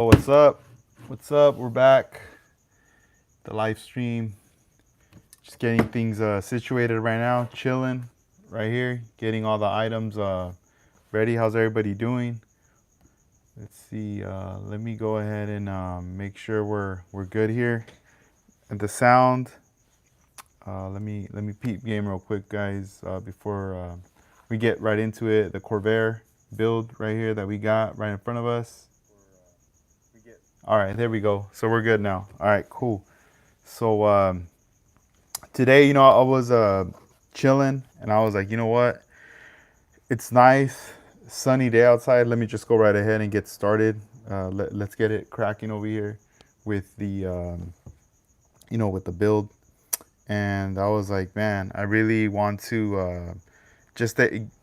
Oh, what's up? What's up? We're back. The live stream. Just getting things situated right now. Chilling right here. Getting all the items ready. How's everybody doing? Let's see. Let me go ahead and make sure we're good here. And the sound. Let me peep game real quick, guys. Before we get right into it, the Corvair build right here that we got right in front of us. All right, there we go. So we're good now. All right, cool. So today, I was chilling, and I was like, you know what? It's nice, sunny day outside. Let me just go right ahead and get started. Let's get it cracking over here with the, with the build. And I was like, man, I really want to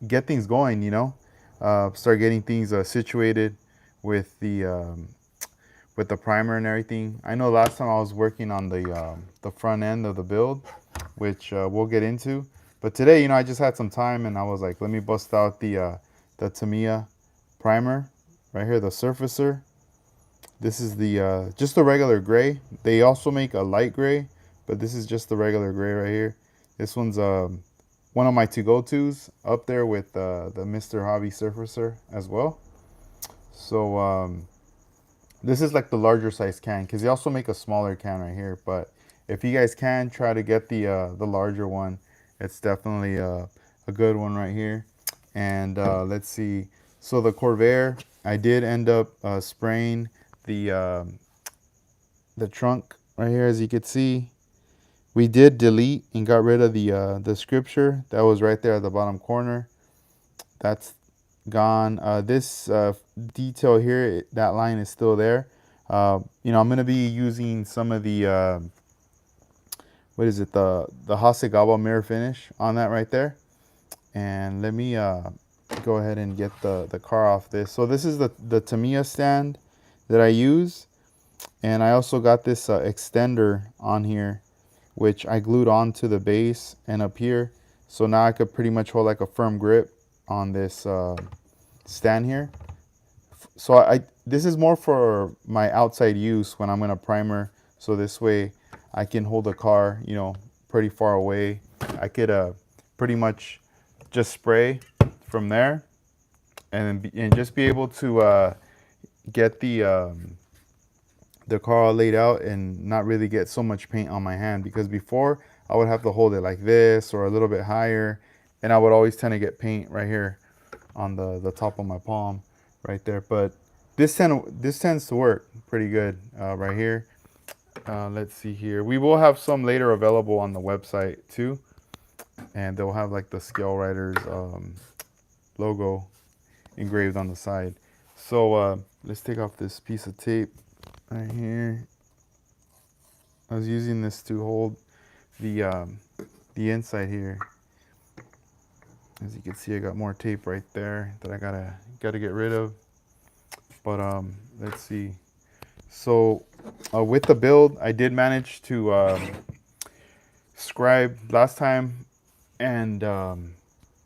get things going. Start getting things situated with the primer and everything. I know last time I was working on the front end of the build, which we'll get into. But today, I just had some time, and I was like, let me bust out the Tamiya primer right here, the surfacer. This is the just the regular gray. They also make a light gray, but this is just the regular gray right here. This one's one of my to-go-tos up there with the Mr. Hobby surfacer as well. So this is like the larger size can, because they also make a smaller can right here. But if you guys can try to get the larger one, it's definitely a good one right here. And let's see. So the Corvair, I did end up spraying the trunk right here, as you can see. We did delete and got rid of the scripture that was right there at the bottom corner. That's gone. This detail here, that line is still there. I'm going to be using some of the what is it, the Hasegawa mirror finish on that right there. And let me go ahead and get the car off this. So this is the Tamiya stand that I use, and I also got this extender on here, which I glued onto the base and up here. So now I could pretty much hold like a firm grip on this stand here. So this is more for my outside use when I'm gonna primer. So this way I can hold the car, pretty far away. I could pretty much just spray from there, and just be able to get the car all laid out and not really get so much paint on my hand. Because before I would have to hold it like this or a little bit higher, and I would always tend to get paint right here on the top of my palm right there. But this tends to work pretty good right here. Let's see here. We will have some later available on the website too, and they'll have like the ScaleRiders logo engraved on the side. So let's take off this piece of tape right here. I was using this to hold the inside here. As you can see, I got more tape right there that I gotta get rid of. But let's see. So with the build, I did manage to scribe last time and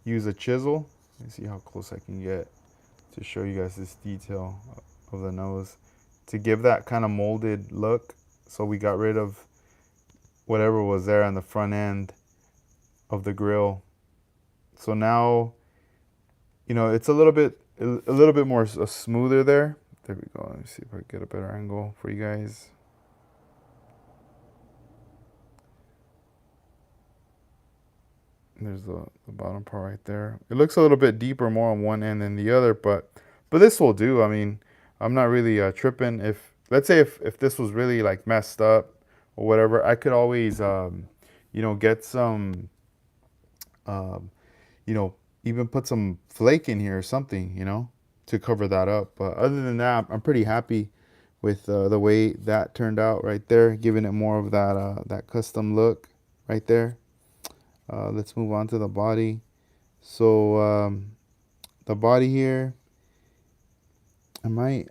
use a chisel. Let me see how close I can get to show you guys this detail of the nose to give that kind of molded look. So we got rid of whatever was there on the front end of the grill. So now, it's a little bit more smoother there. There we go. Let me see if I can get a better angle for you guys. There's the bottom part right there. It looks a little bit deeper, more on one end than the other, but this will do. I mean, I'm not really tripping. Let's say if this was really like messed up or whatever, I could always get some even put some flake in here or something, to cover that up. But other than that, I'm pretty happy with the way that turned out right there, giving it more of that custom look right there. Let's move on to the body. So the body here, right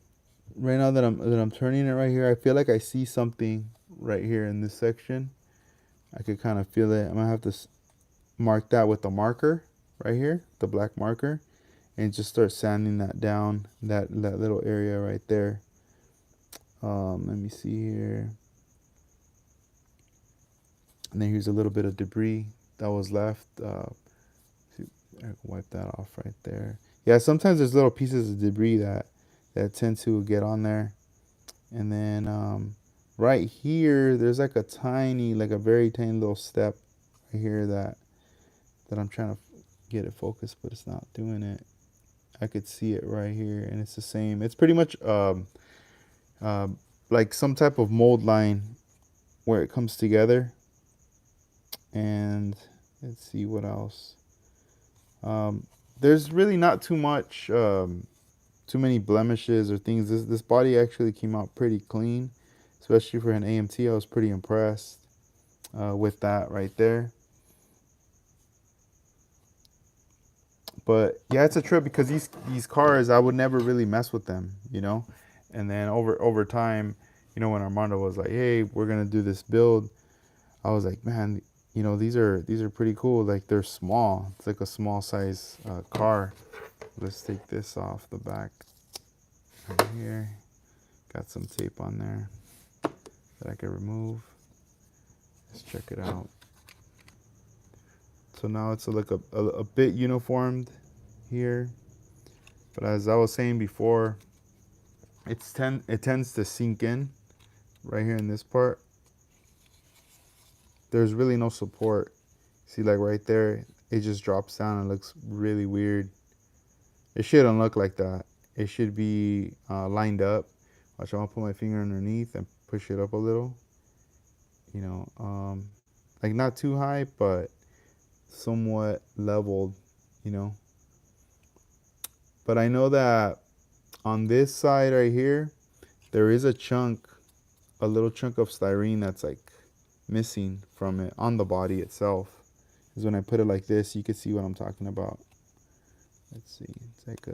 now that I'm turning it right here, I feel like I see something right here in this section. I could kind of feel it. I'm gonna have to mark that with the marker right here, the black marker, and just start sanding that down, that little area right there. Let me see here. And then here's a little bit of debris that was left. I can wipe that off right there. Yeah, sometimes there's little pieces of debris that tend to get on there. And then right here, there's like a tiny, like a very tiny little step right here that I'm trying to get it focused, but it's not doing it. I could see it right here, and it's the same. It's pretty much uh, like some type of mold line where it comes together. And let's see what else. There's really not too much, too many blemishes or things. This body actually came out pretty clean, especially for an AMT. I was pretty impressed with that right there. But yeah, it's a trip because these cars, I would never really mess with them, you know. And then over time, you know, when Armando was like, "Hey, we're gonna do this build," I was like, "Man, you know, these are pretty cool. Like they're small. It's like a small size car." Let's take this off the back right here. Got some tape on there that I can remove. Let's check it out. So now it's like a bit uniformed here, but as I was saying before, it tends to sink in right here in this part. There's really no support. See, like right there, it just drops down and looks really weird. It shouldn't look like that. It should be lined up. Watch, I'm gonna put my finger underneath and push it up a little. You know, like not too high, but somewhat leveled, you know. But I know that on this side right here, there is a chunk, a little chunk of styrene that's like missing from it on the body itself. Because when I put it like this, you can see what I'm talking about. Let's see, it's like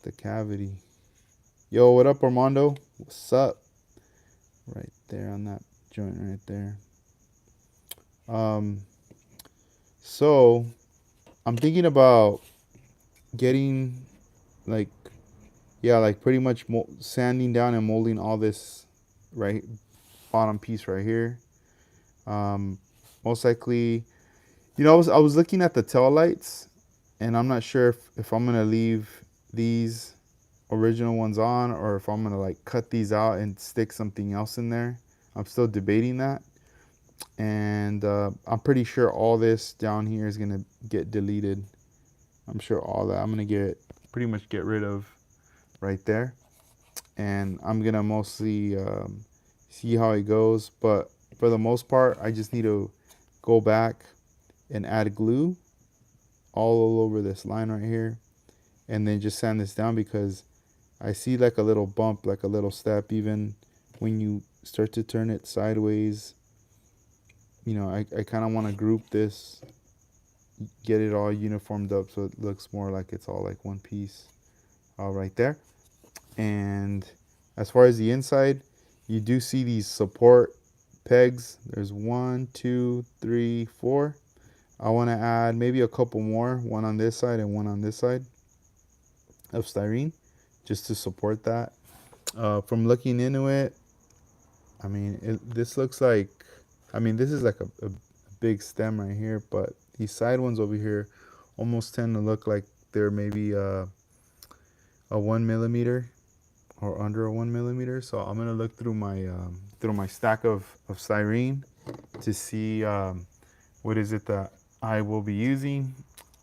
the cavity. Yo, what up, Armando? What's up? Right there on that joint right there. So I'm thinking about getting like, yeah, like pretty much sanding down and molding all this right bottom piece right here. Most likely, you know, I was looking at the tail lights, and I'm not sure if I'm gonna leave these original ones on or if I'm gonna like cut these out and stick something else in there. I'm still debating that. And I'm pretty sure all this down here is gonna get deleted. I'm sure all that I'm gonna pretty much get rid of right there, and I'm gonna mostly see how it goes. But for the most part, I just need to go back and add glue all over this line right here, and then just sand this down, because I see like a little bump, like a little step, even when you start to turn it sideways. You know, I kind of want to group this, get it all uniformed up so it looks more like it's all like one piece right there. And as far as the inside, you do see these support pegs. There's 1, 2, 3, 4. I want to add maybe a couple more, one on this side and one on this side of styrene, just to support that. From looking into it, I mean, this looks like, I mean, this is like a big stem right here, but these side ones over here almost tend to look like they're maybe a 1 millimeter or under a 1 millimeter. So I'm gonna look through my stack of styrene to see what is it that I will be using.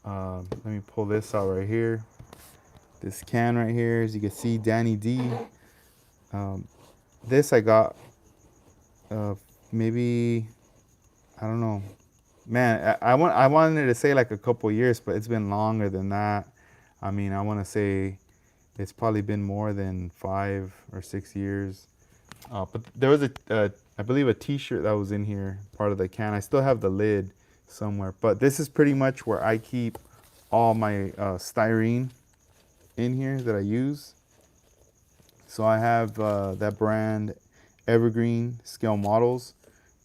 Let me pull this out right here. This can right here, as you can see, Danny D. This I got maybe, I don't know, man. I wanted to say like a couple years, but it's been longer than that. I mean, I want to say it's probably been more than 5 or 6 years. But there was I believe a T-shirt that was in here, part of the can. I still have the lid somewhere, but this is pretty much where I keep all my styrene in here that I use. So I have that brand Evergreen Scale Models,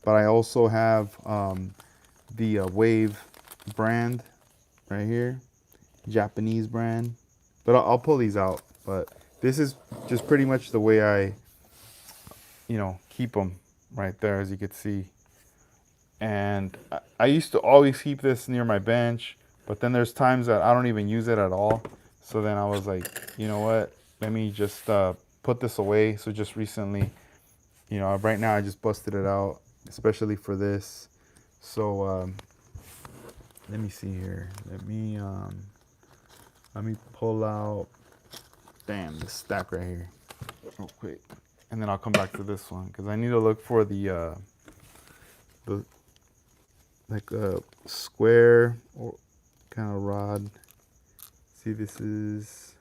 but I also have the Wave brand right here, Japanese brand. But I'll pull these out. But this is just pretty much the way I, keep them right there, as you can see. And I used to always keep this near my bench, but then there's times that I don't even use it at all. So then I was like, you know what? Let me just put this away. So just recently, right now I just busted it out, especially for this. So let me see here. Let me pull out, damn, this stack right here real quick. And then I'll come back to this one because I need to look for the like a square or kind of rod. See, this is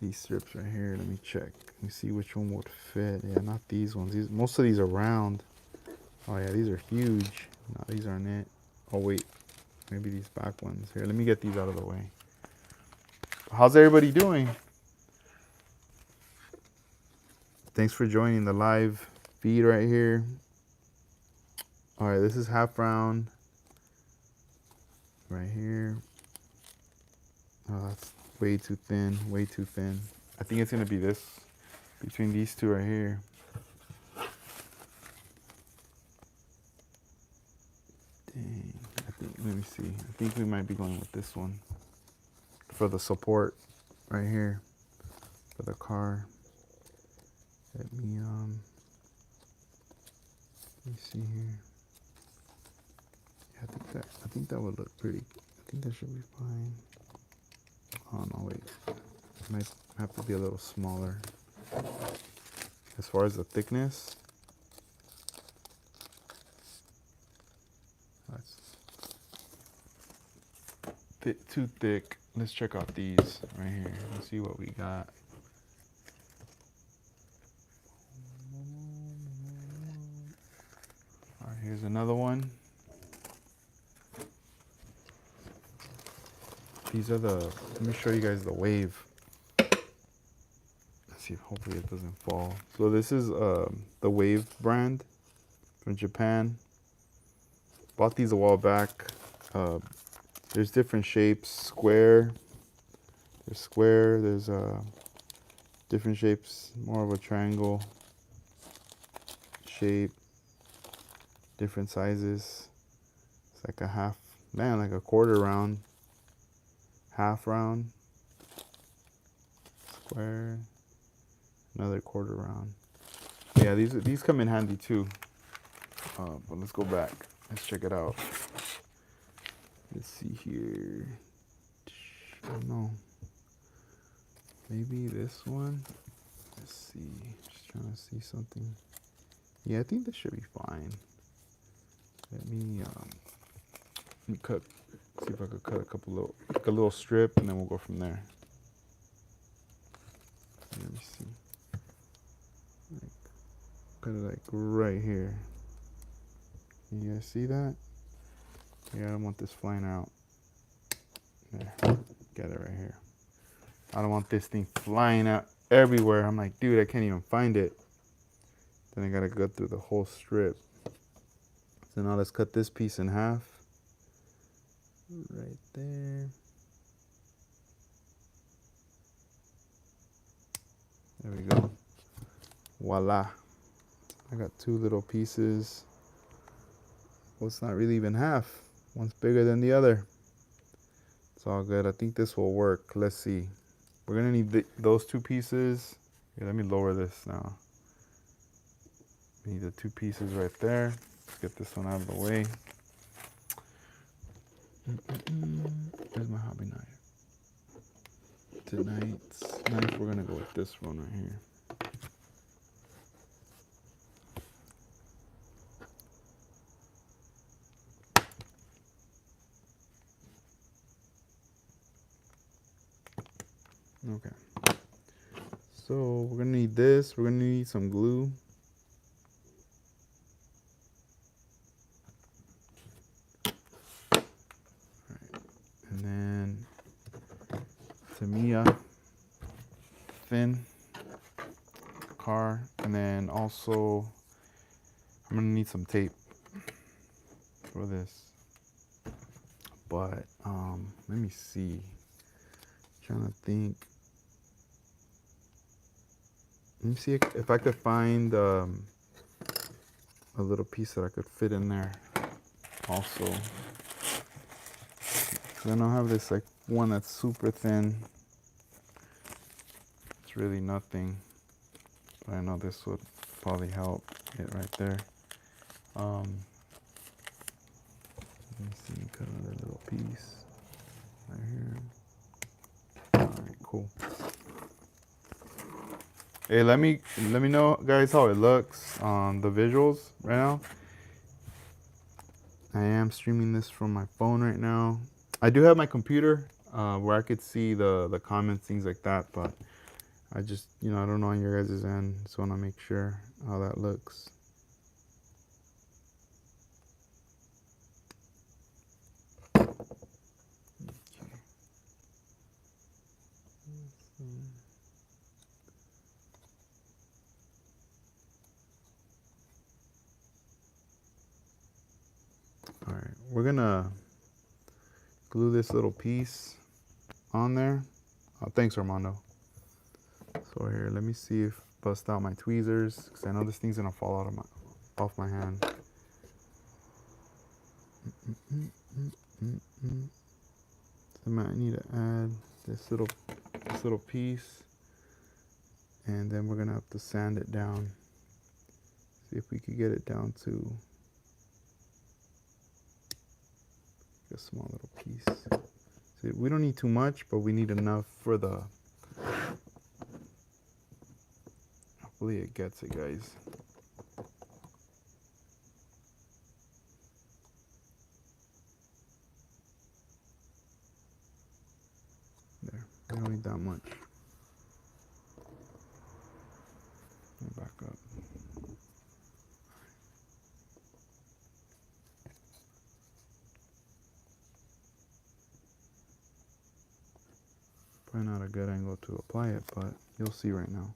these strips right here. Let me check. Let me see which one would fit. Yeah, not these ones. Most of these are round. Oh yeah, these are huge. No, these aren't it. Oh wait, maybe these back ones. Here, let me get these out of the way. How's everybody doing? Thanks for joining the live feed right here. All right, this is half round right here. Oh, that's way too thin, way too thin. I think it's gonna be this, between these two right here. Dang, let me see. I think we might be going with this one for the support right here for the car. Let me see here. Yeah, I think that would look pretty. I think that should be fine. Oh no, wait. It might have to be a little smaller. As far as the thickness, that's too thick. Let's check out these right here. Let's see what we got. All right, here's another one. These are let me show you guys the wave. Let's see, hopefully it doesn't fall. So this is the Wave brand from Japan. Bought these a while back. There's different shapes, square. There's different shapes, more of a triangle shape, different sizes. It's like like a quarter round, half round, square, another quarter round. Yeah, these come in handy too. But let's go back. Let's check it out. Let's see here. I don't know. Maybe this one. Let's see. Just trying to see something. Yeah, I think this should be fine. Let me cut. See if I could cut a little strip, and then we'll go from there. Let me see. Cut it like right here. Can you guys see that? Yeah, I don't want this flying out. There, get it right here. I don't want this thing flying out everywhere. I'm like, dude, I can't even find it. Then I gotta go through the whole strip. So now let's cut this piece in half. Right there. There we go. Voila. I got two little pieces. Well, it's not really even half. One's bigger than the other. It's all good. I think this will work. Let's see. We're gonna need those two pieces. Here, let me lower this now. We need the two pieces right there. Let's get this one out of the way. Where's my hobby knife? Tonight's knife, we're gonna go with this one right here. Okay. So we're gonna need this. We're gonna need some glue. All right. And then Tamiya thin car, and then also I'm gonna need some tape for this. But let me see. Trying to think. Let me see if I could find a little piece that I could fit in there also. 'Cause I don't have this like one that's super thin. It's really nothing. But I know this would probably help it right there. Let me see, cut another little piece right here. Alright, cool. Hey, let me know, guys, how it looks on the visuals right now. I am streaming this from my phone right now. I do have my computer where I could see the comments, things like that, but I just, I don't know on your guys' end, so I want to make sure how that looks. All right, we're gonna glue this little piece on there. Oh, thanks, Armando. So here, let me see if bust out my tweezers, because I know this thing's gonna fall out of off my hand. So I might need to add this little piece, and then we're gonna have to sand it down. See if we could get it down to a small little piece. See, we don't need too much, but we need enough for the. Hopefully it gets it, guys. There, we don't need that much. Let me back up. Probably not a good angle to apply it, but you'll see right now.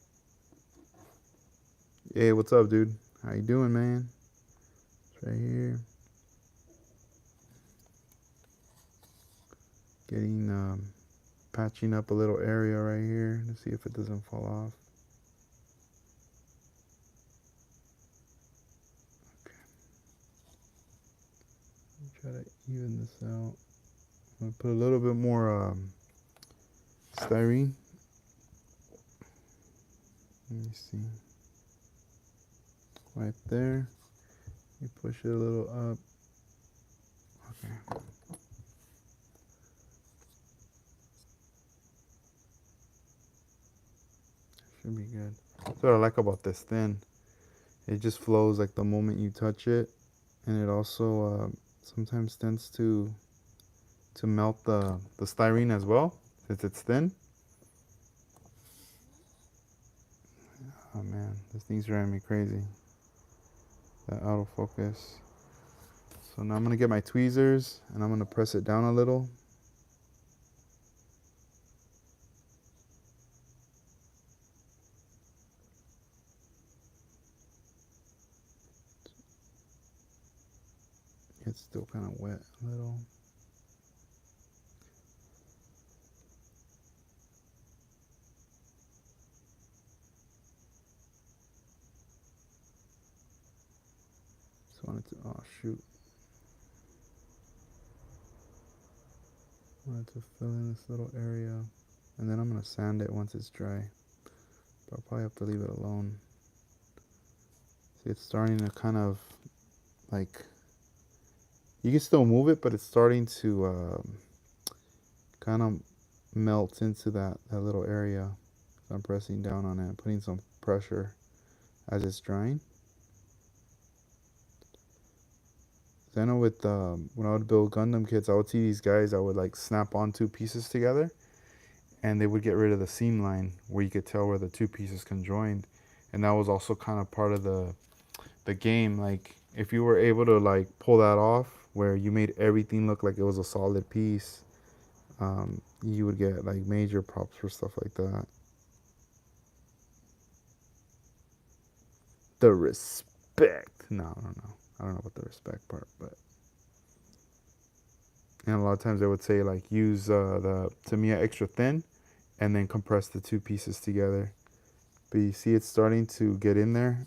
Hey, what's up, dude? How you doing, man? It's right here. Getting, patching up a little area right here to see if it doesn't fall off. Okay. Try to even this out. I'm gonna put a little bit more styrene. Let me see. Right there. You push it a little up. Okay. Should be good. That's what I like about this thin. It just flows like the moment you touch it, and it also sometimes tends to melt the styrene as well, since it's thin. Oh man, this thing's driving me crazy. That autofocus. So now I'm gonna get my tweezers and I'm gonna press it down a little. It's still kind of wet a little. Just wanted to, oh shoot. Wanted to fill in this little area, and then I'm gonna sand it once it's dry. But I'll probably have to leave it alone. See, it's starting to kind of like, you can still move it, but it's starting to kind of melt into that little area. So I'm pressing down on it, putting some pressure as it's drying. I know with when I would build Gundam kits, I would see these guys that would like snap on two pieces together, and they would get rid of the seam line where you could tell where the two pieces conjoined, and that was also kind of part of the game. Like if you were able to like pull that off, where you made everything look like it was a solid piece, you would get like major props for stuff like that. The respect. No, I don't know. I don't know about the respect part, but. And a lot of times they would say like use the Tamiya extra thin and then compress the two pieces together, but you see it's starting to get in there.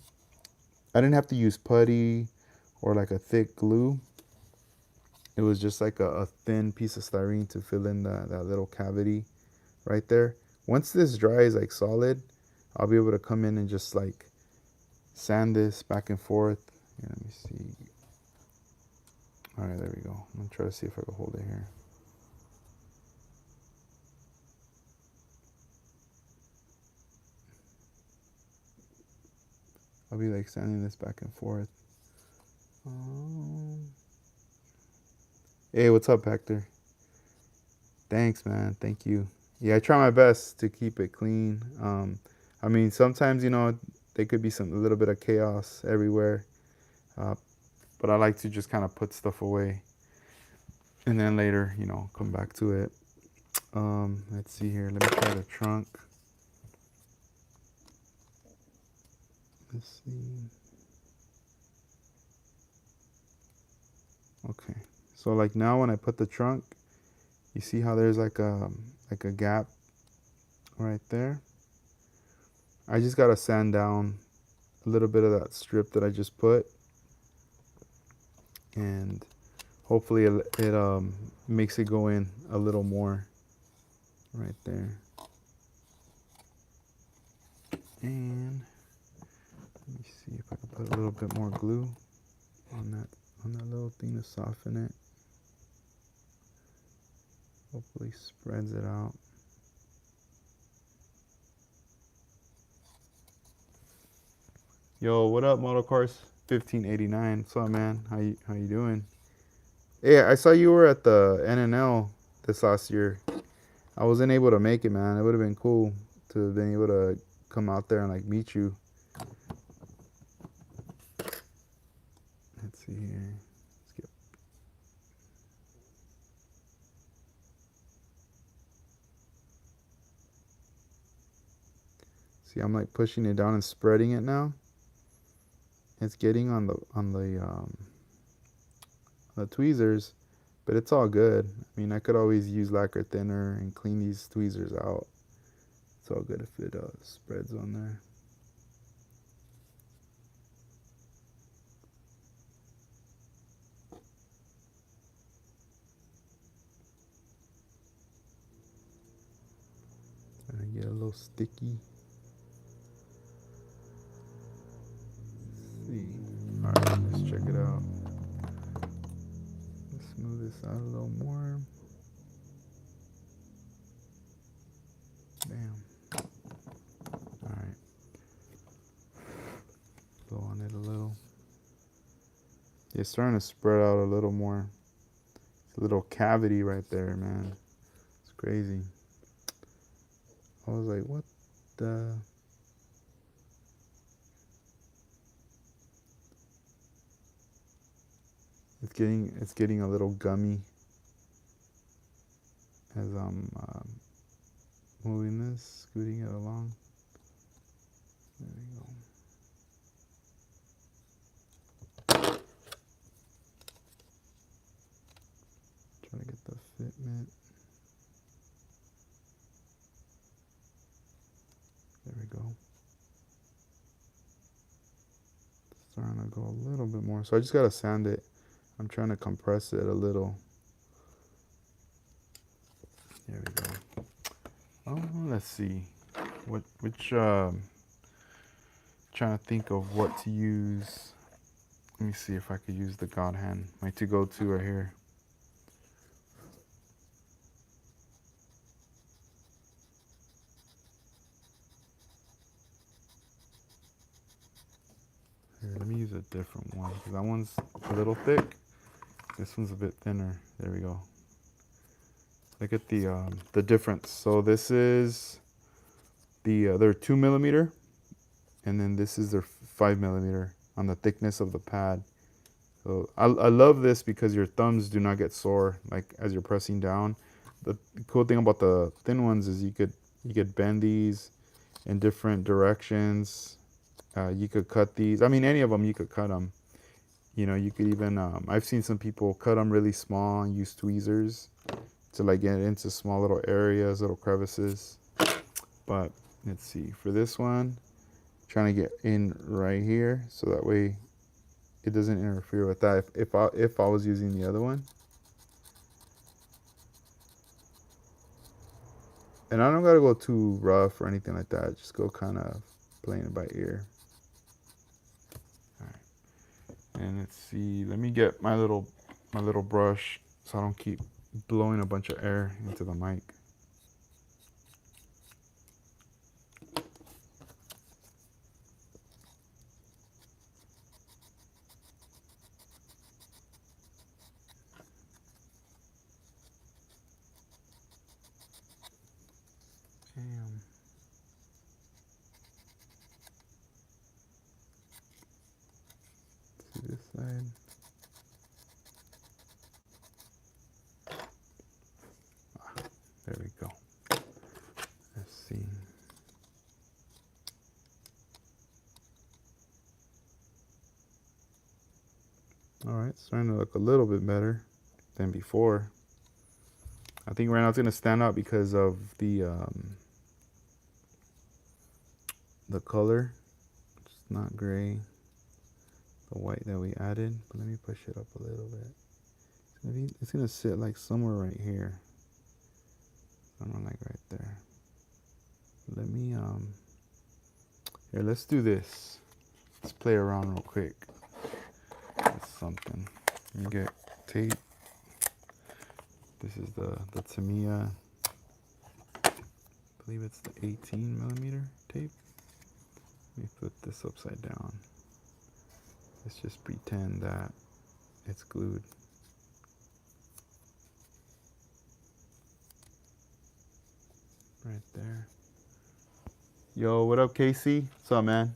I didn't have to use putty or like a thick glue. It was just like a thin piece of styrene to fill in that little cavity right there. Once this dries like solid, I'll be able to come in and just like sand this back and forth. Here, let me see. All right, there we go. I'm gonna try to see if I can hold it here. I'll be like sanding this back and forth. Hey, what's up, Hector? Thanks, man. Thank you. Yeah, I try my best to keep it clean. I mean, sometimes, you know, there could be a little bit of chaos everywhere. But I like to just kind of put stuff away and then later, you know, come back to it. Let's see here. Let me try the trunk. Let's see. Okay. So like now when I put the trunk, you see how there's like a gap right there? I just gotta sand down a little bit of that strip that I just put, and hopefully it makes it go in a little more right there. And let me see if I can put a little bit more glue on that little thing to soften it. Hopefully spreads it out. Yo, what up, Modelcars 1589? What's up, man? How you doing? Hey, I saw you were at the NNL this last year. I wasn't able to make it, man. It would have been cool to have been able to come out there and like meet you. Let's see here. See, I'm like pushing it down and spreading it now. It's getting on the tweezers, but it's all good. I mean, I could always use lacquer thinner and clean these tweezers out. It's all good if it spreads on there. Trying to get a little sticky. All right, let's check it out. Let's smooth this out a little more. Damn. All right. Blow on it a little. Yeah, it's starting to spread out a little more. It's a little cavity right there, man. It's crazy. I was like, what the... It's getting a little gummy as I'm moving this, scooting it along. There we go. Trying to get the fitment. There we go. Starting to go a little bit more. So I just gotta sand it. I'm trying to compress it a little. There we go. Oh, let's see. Trying to think of what to use. Let me see if I could use the God Hand. My to-go-to right here. Here, let me use a different one because that one's a little thick. This one's a bit thinner. There we go. Look at the difference. So this is their 2mm, and then this is their 5mm on the thickness of the pad. So I love this because your thumbs do not get sore like as you're pressing down. The cool thing about the thin ones is you could bend these in different directions. You could cut these. I mean, any of them you could cut them. You know, you could even, I've seen some people cut them really small and use tweezers to like get into small little areas, little crevices. But let's see, for this one, trying to get in right here, so that way it doesn't interfere with that. If I was using the other one. And I don't gotta go too rough or anything like that. Just go kind of playing it by ear. All right. And let's see. Let me get my little brush so I don't keep blowing a bunch of air into the mic. Damn. See this side. There we go. Let's see. All right, starting to look a little bit better than before. I think right now it's gonna stand out because of the color. It's not gray. The white that we added. But let me push it up a little bit. It's gonna sit like somewhere right here. Somewhere like right there. Let me here, let's do this. Let's play around real quick with something. Let me get tape. This is the Tamiya, I believe it's the 18mm tape. Let me put this upside down. Let's just pretend that it's glued. Right there. Yo, what up, Casey? What's up, man?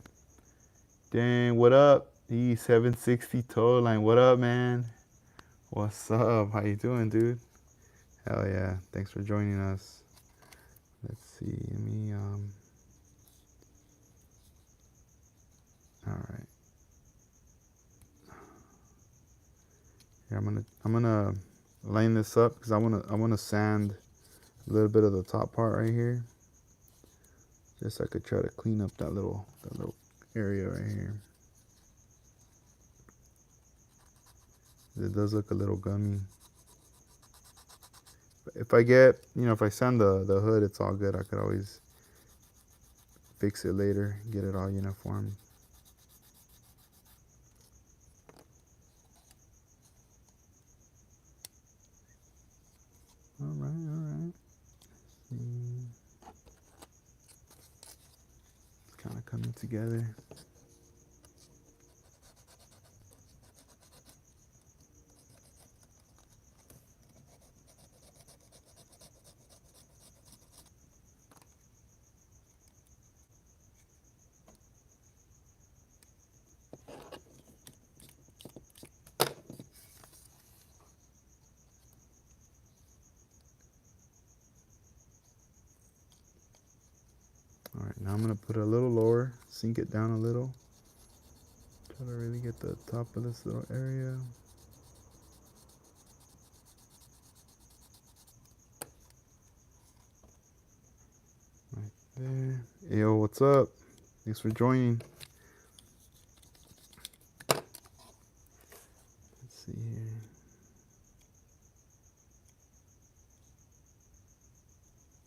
Dang, what up? E760 tow line. What up, man? What's up? How you doing, dude? Hell yeah. Thanks for joining us. Let's see. Let me all right. Here, I'm gonna line this up because I wanna sand a little bit of the top part right here. Just so I could try to clean up that little area right here. It does look a little gummy. But if I sand the hood, it's all good. I could always fix it later, get it all uniform. All right. It's kind of coming together. All right, now I'm gonna put it a little lower, sink it down a little. Try to really get the top of this little area. Right there. Yo, what's up? Thanks for joining. Let's see here.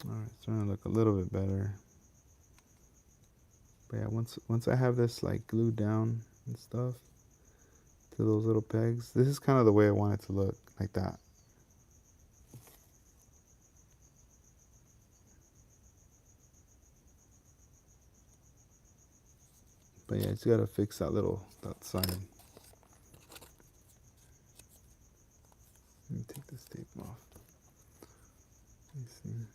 All right, it's starting to look a little bit better. But yeah, once I have this like glued down and stuff to those little pegs, this is kind of the way I want it to look, like that. But yeah, it's gotta fix that side. Let me take this tape off. Let me see.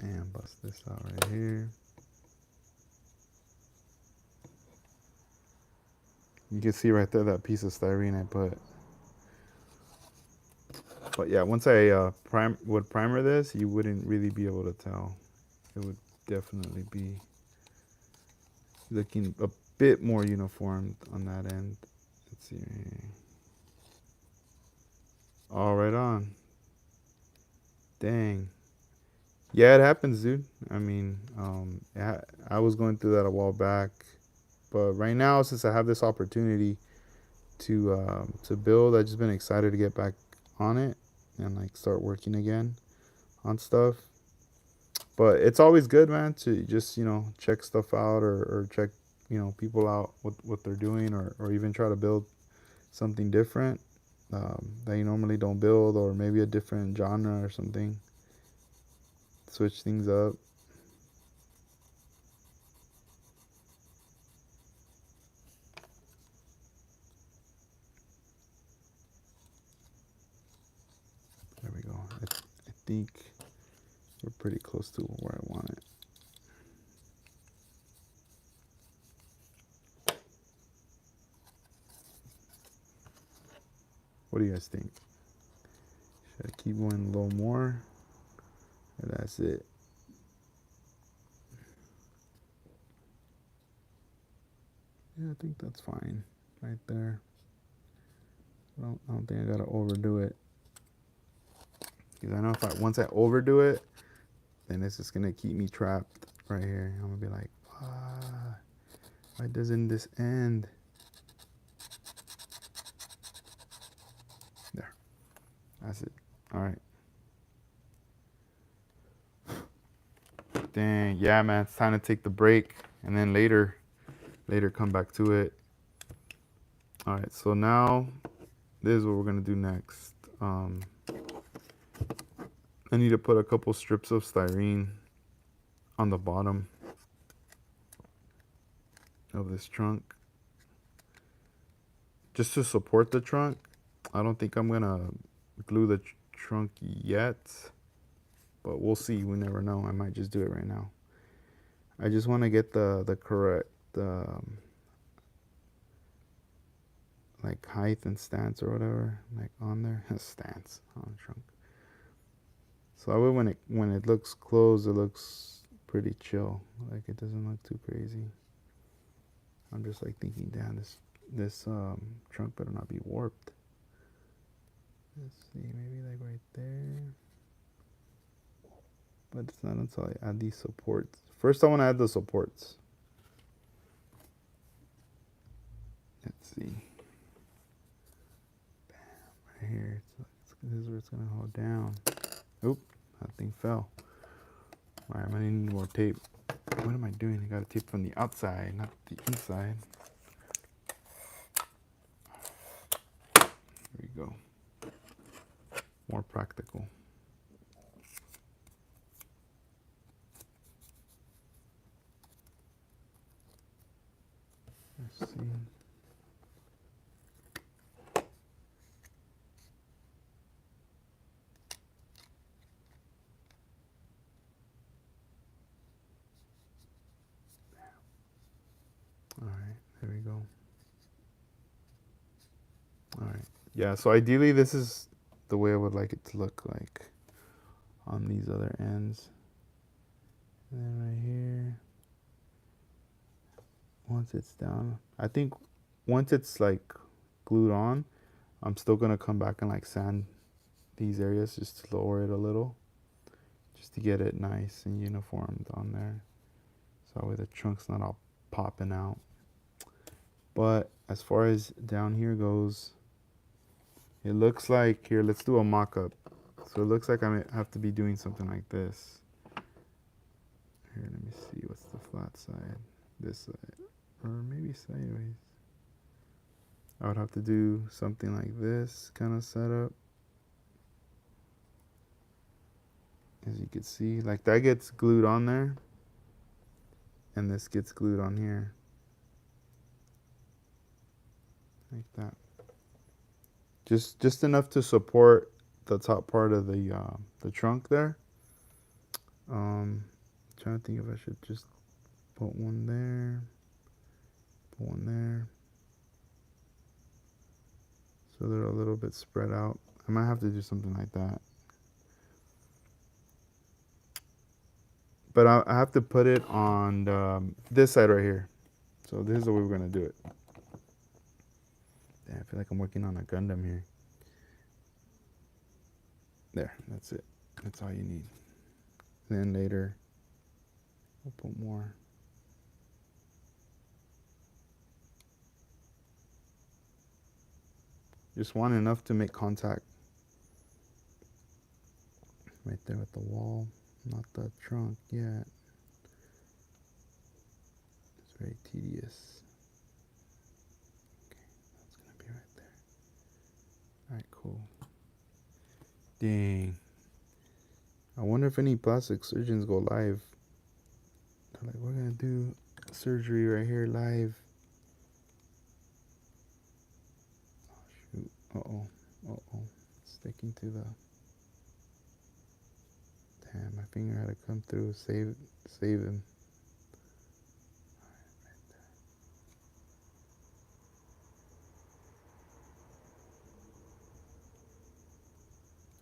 Bam, bust this out right here. You can see right there that piece of styrene I put. But yeah, once I would primer this, you wouldn't really be able to tell. It would definitely be looking a bit more uniform on that end. Let's see right here. Yeah, it happens, dude. I mean, I was going through that a while back, but right now, since I have this opportunity to build, I've just been excited to get back on it and like start working again on stuff. But it's always good, man, to just check stuff out or check people out what they're doing or even try to build something different that you normally don't build, or maybe a different genre or something. Switch things up. There we go. I think we're pretty close to where I want it. What do you guys think? Should I keep going a little more? Or that's it? Yeah, I think that's fine right there. I don't think I gotta overdo it. Because I know if once I overdo it, then it's just gonna keep me trapped right here. I'm gonna be like, why doesn't this end? There. That's it. Alright. Dang, yeah, man, it's time to take the break and then later come back to it. Alright, so now this is what we're gonna do next. I need to put a couple strips of styrene on the bottom of this trunk just to support the trunk. I don't think I'm gonna glue the trunk yet, but we'll see. We never know. I might just do it right now. I just want to get the correct like height and stance or whatever, like on there. Stance on the trunk. So that way when it looks closed, it looks pretty chill. Like it doesn't look too crazy. I'm just like thinking, damn, this trunk better not be warped. Let's see, maybe like right there. But it's not until I add these supports. First I want to add the supports. Let's see. Bam, right here. This is where it's gonna hold down. Oop, that thing fell. Alright, I'm gonna need more tape. What am I doing? I gotta tape from the outside, not the inside. There we go. More practical. Let's see. All right, there we go. All right. Yeah, so ideally this is the way I would like it to look like on these other ends. And then right here, once it's down, I think once it's like glued on, I'm still gonna come back and like sand these areas just to lower it a little, just to get it nice and uniformed on there. So that way the trunk's not all popping out. But as far as down here goes, it looks like, here, let's do a mock-up. So it looks like I have to be doing something like this. Here, let me see, what's the flat side? This side, or maybe sideways. I would have to do something like this kind of setup. As you can see, like that gets glued on there, and this gets glued on here. Like that. Just enough to support the top part of the trunk there. Trying to think if I should just put one there, put one there, so they're a little bit spread out. I might have to do something like that. But I have to put it on this side right here. So this is the way we're gonna do it. Damn, I feel like I'm working on a Gundam here. There, that's it. That's all you need. then later we'll put more. Just want enough to make contact right there with the wall, not the trunk yet. It's very tedious. Okay, that's gonna be right there. All right, cool. Dang. I wonder if any plastic surgeons go live. They're like, we're gonna do surgery right here live. Oh shoot. Uh-oh. Uh-oh. Sticking to the... Damn, my finger had to come through, save him.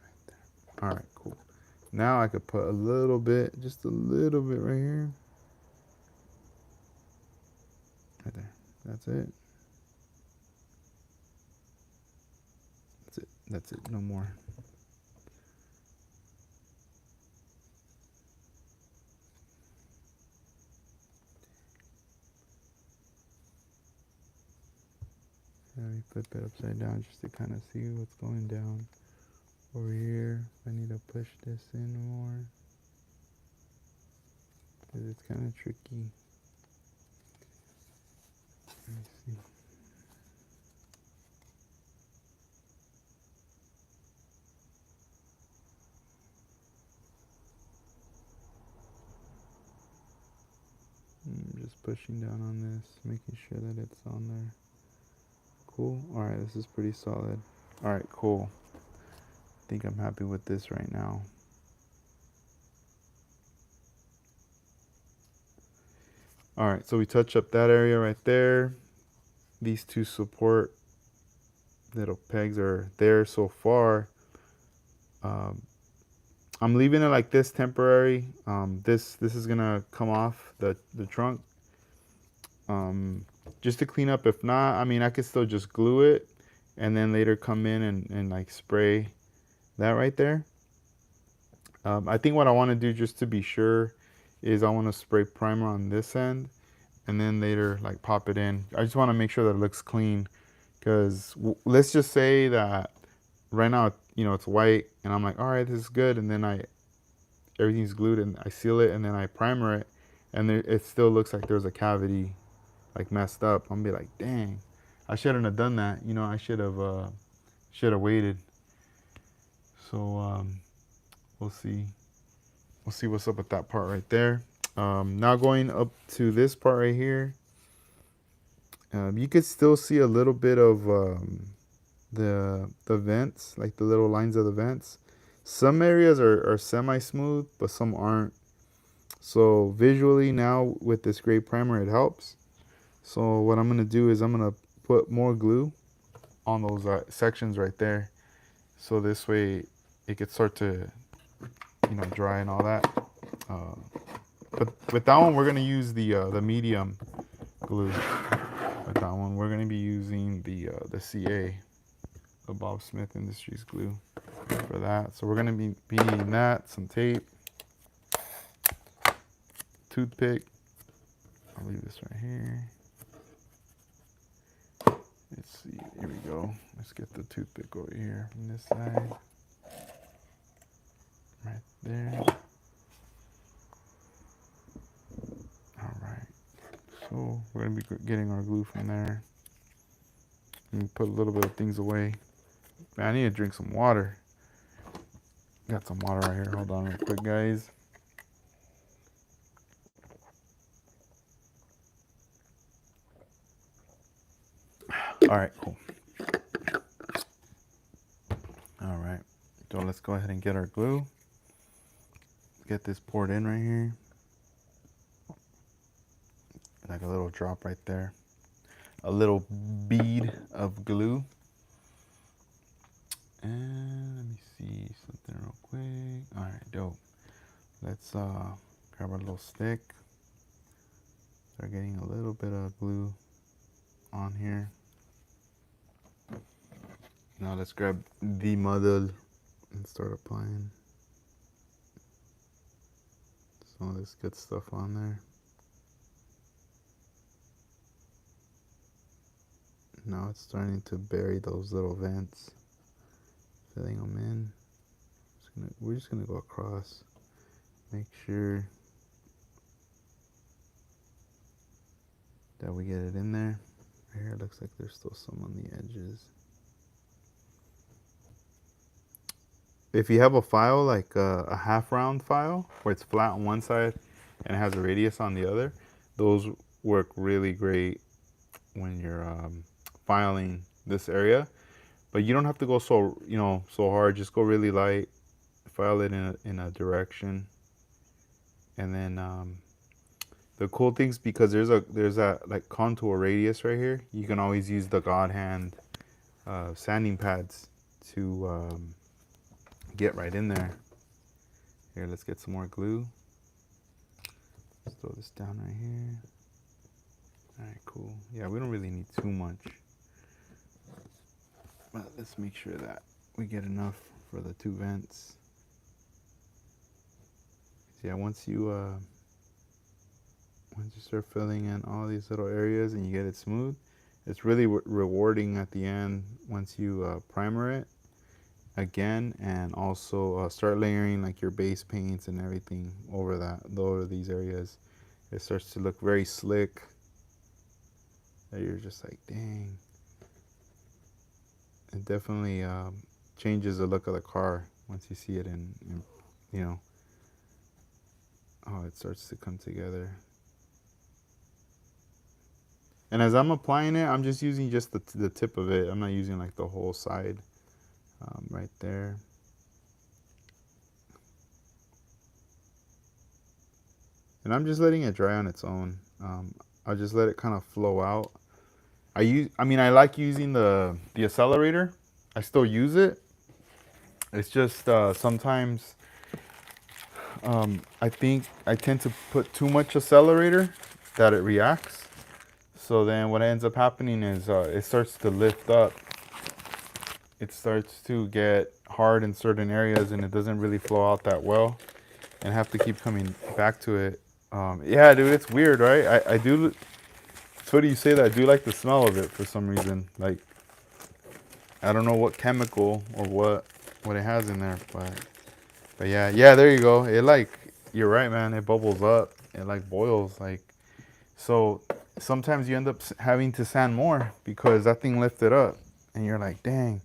Right there. All right, cool. Now I could put a little bit, just a little bit right here. Right there. That's it. That's it. That's it. No more. Let me flip it upside down just to kind of see what's going down over here. I need to push this in more because it's kind of tricky. Let me see. I'm just pushing down on this, making sure that it's on there. Cool. All right, this is pretty solid. All right, cool. I think I'm happy with this right now. All right, so we touch up that area right there. These two support little pegs are there so far. I'm leaving it like this temporary. This is gonna come off the trunk. Just to clean up. If not, I mean, I could still just glue it and then later come in and like spray that right there. I think what I want to do just to be sure is I want to spray primer on this end and then later like pop it in. I just want to make sure that it looks clean because let's just say that right now, you know, it's white and I'm like, all right, this is good. And then everything's glued and I seal it and then I primer it and it still looks like there's a cavity like messed up. I'm gonna be like, dang, I shouldn't have done that. You know, I should have waited. So we'll see what's up with that part right there. Now going up to this part right here, you could still see a little bit of the vents, like the little lines of the vents. Some areas are semi-smooth, but some aren't. So visually now with this gray primer, it helps. So what I'm gonna do is I'm gonna put more glue on those sections right there. So this way it could start to, you know, dry and all that. But with that one, we're gonna use the medium glue. With that one, we're gonna be using the CA, the Bob Smith Industries glue for that. So we're gonna be needing that, some tape, toothpick. I'll leave this right here. Let's see, here we go. Let's get the toothpick over here from this side. Right there. All right. So we're gonna be getting our glue from there. And put a little bit of things away. Man, I need to drink some water. Got some water right here. Hold on real quick, guys. All right, cool. All right, so let's go ahead and get our glue. Get this poured in right here. Like a little drop right there. A little bead of glue. And let me see something real quick. All right, dope. Let's grab our little stick. Start getting a little bit of glue on here. Now let's grab the model and start applying. all this good stuff on there. Now it's starting to bury those little vents, filling them in. We're just gonna go across, make sure that we get it in there. Right here, it looks like there's still some on the edges. If you have a file like a half round file where it's flat on one side and it has a radius on the other, those work really great when you're filing this area. But you don't have to go so so hard. Just go really light. File it in a direction, and then the cool things, because there's that like contour radius right here, you can always use the God Hand sanding pads to get right in there. Here, let's get some more glue. Let's throw this down right here. All right, cool. Yeah, we don't really need too much, but let's make sure that we get enough for the two vents. Yeah, once you start filling in all these little areas and you get it smooth, it's really rewarding at the end once you primer it again, and also start layering like your base paints and everything over these areas. It starts to look very slick. That you're just like, dang. It definitely changes the look of the car once you see it in you know. Oh, it starts to come together. And as I'm applying it, I'm just using just the tip of it. I'm not using like the whole side right there. And I'm just letting it dry on its own. I'll just let it kind of flow out. I like using the accelerator. I still use it. It's just sometimes I think I tend to put too much accelerator that it reacts. So then what ends up happening is it starts to lift up. It starts to get hard in certain areas and it doesn't really flow out that well. And I have to keep coming back to it. Yeah, dude, it's weird, right? I do. It's funny you say that. I do like the smell of it for some reason. Like, I don't know what chemical or what it has in there, but yeah, there you go. It like, you're right, man. It bubbles up. It like boils, like. So sometimes you end up having to sand more because that thing lifted up, and you're like, dang.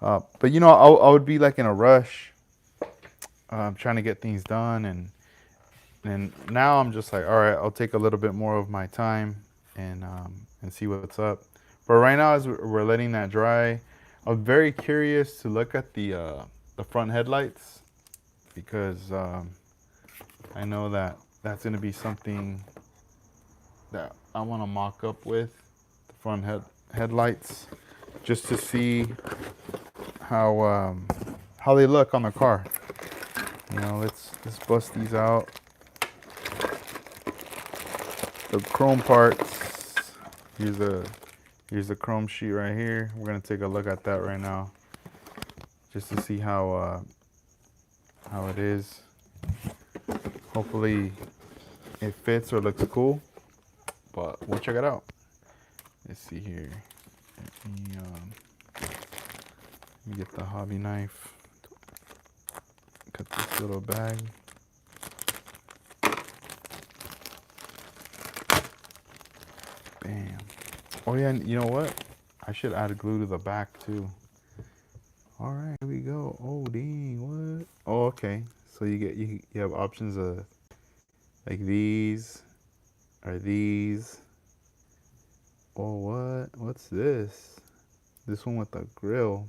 But you know, I would be like in a rush, trying to get things done, and now I'm just like, all right, I'll take a little bit more of my time and see what's up. But right now, as we're letting that dry, I'm very curious to look at the front headlights, because I know that that's going to be something that I want to mock up with, the front headlights, just to see how they look on the car. You know, let's bust these out. The chrome parts. Here's the chrome sheet right here. We're gonna take a look at that right now, just to see how it is. Hopefully, it fits or looks cool. But we'll check it out. Let's see here. Let me get the hobby knife. Cut this little bag. Bam. Oh yeah, and you know what? I should add glue to the back too. All right, here we go. Oh dang, what? Oh, okay. So you have options of like these or these. Oh, what? What's this? This one with the grill.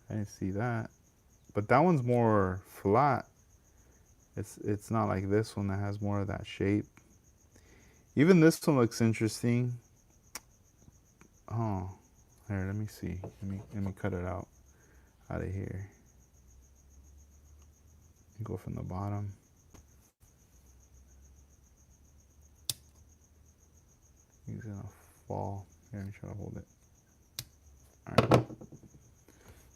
I didn't see that. But that one's more flat. It's not like this one that has more of that shape. Even this one looks interesting. Oh, here, let me see. Let me cut it out of here. Go from the bottom. He's gonna fall. Here, let me try to hold it. All right.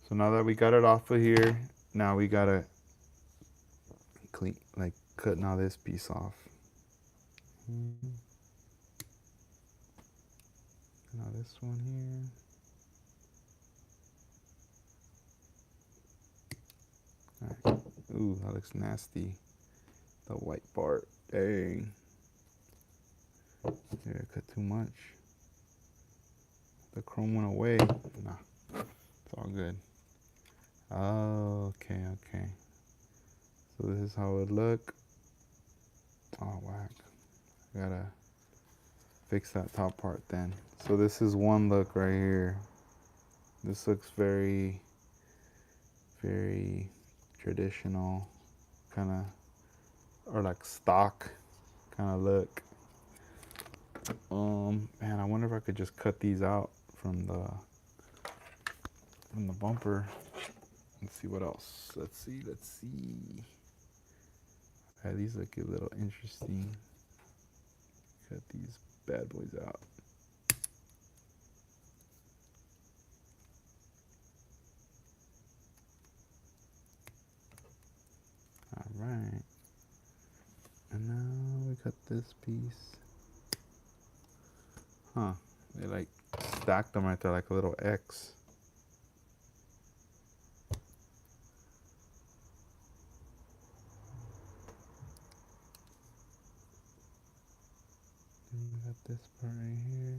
So now that we got it off of here, now we gotta cutting all this piece off. Now this one here. All right. Ooh, that looks nasty. The white part. Dang. Yeah, I cut too much. The chrome went away. Nah, it's all good. Oh, okay, okay. So this is how it look. Oh, whack. Gotta fix that top part then. So this is one look right here. This looks very, very traditional, kind of, or like stock kind of look. Man, I wonder if I could just cut these out from the bumper. Let's see what else. Let's see. Yeah, these look a little interesting. Cut these bad boys out. All right. And now we cut this piece. Huh. They like stacked them right there like a little X. And we got this part right here.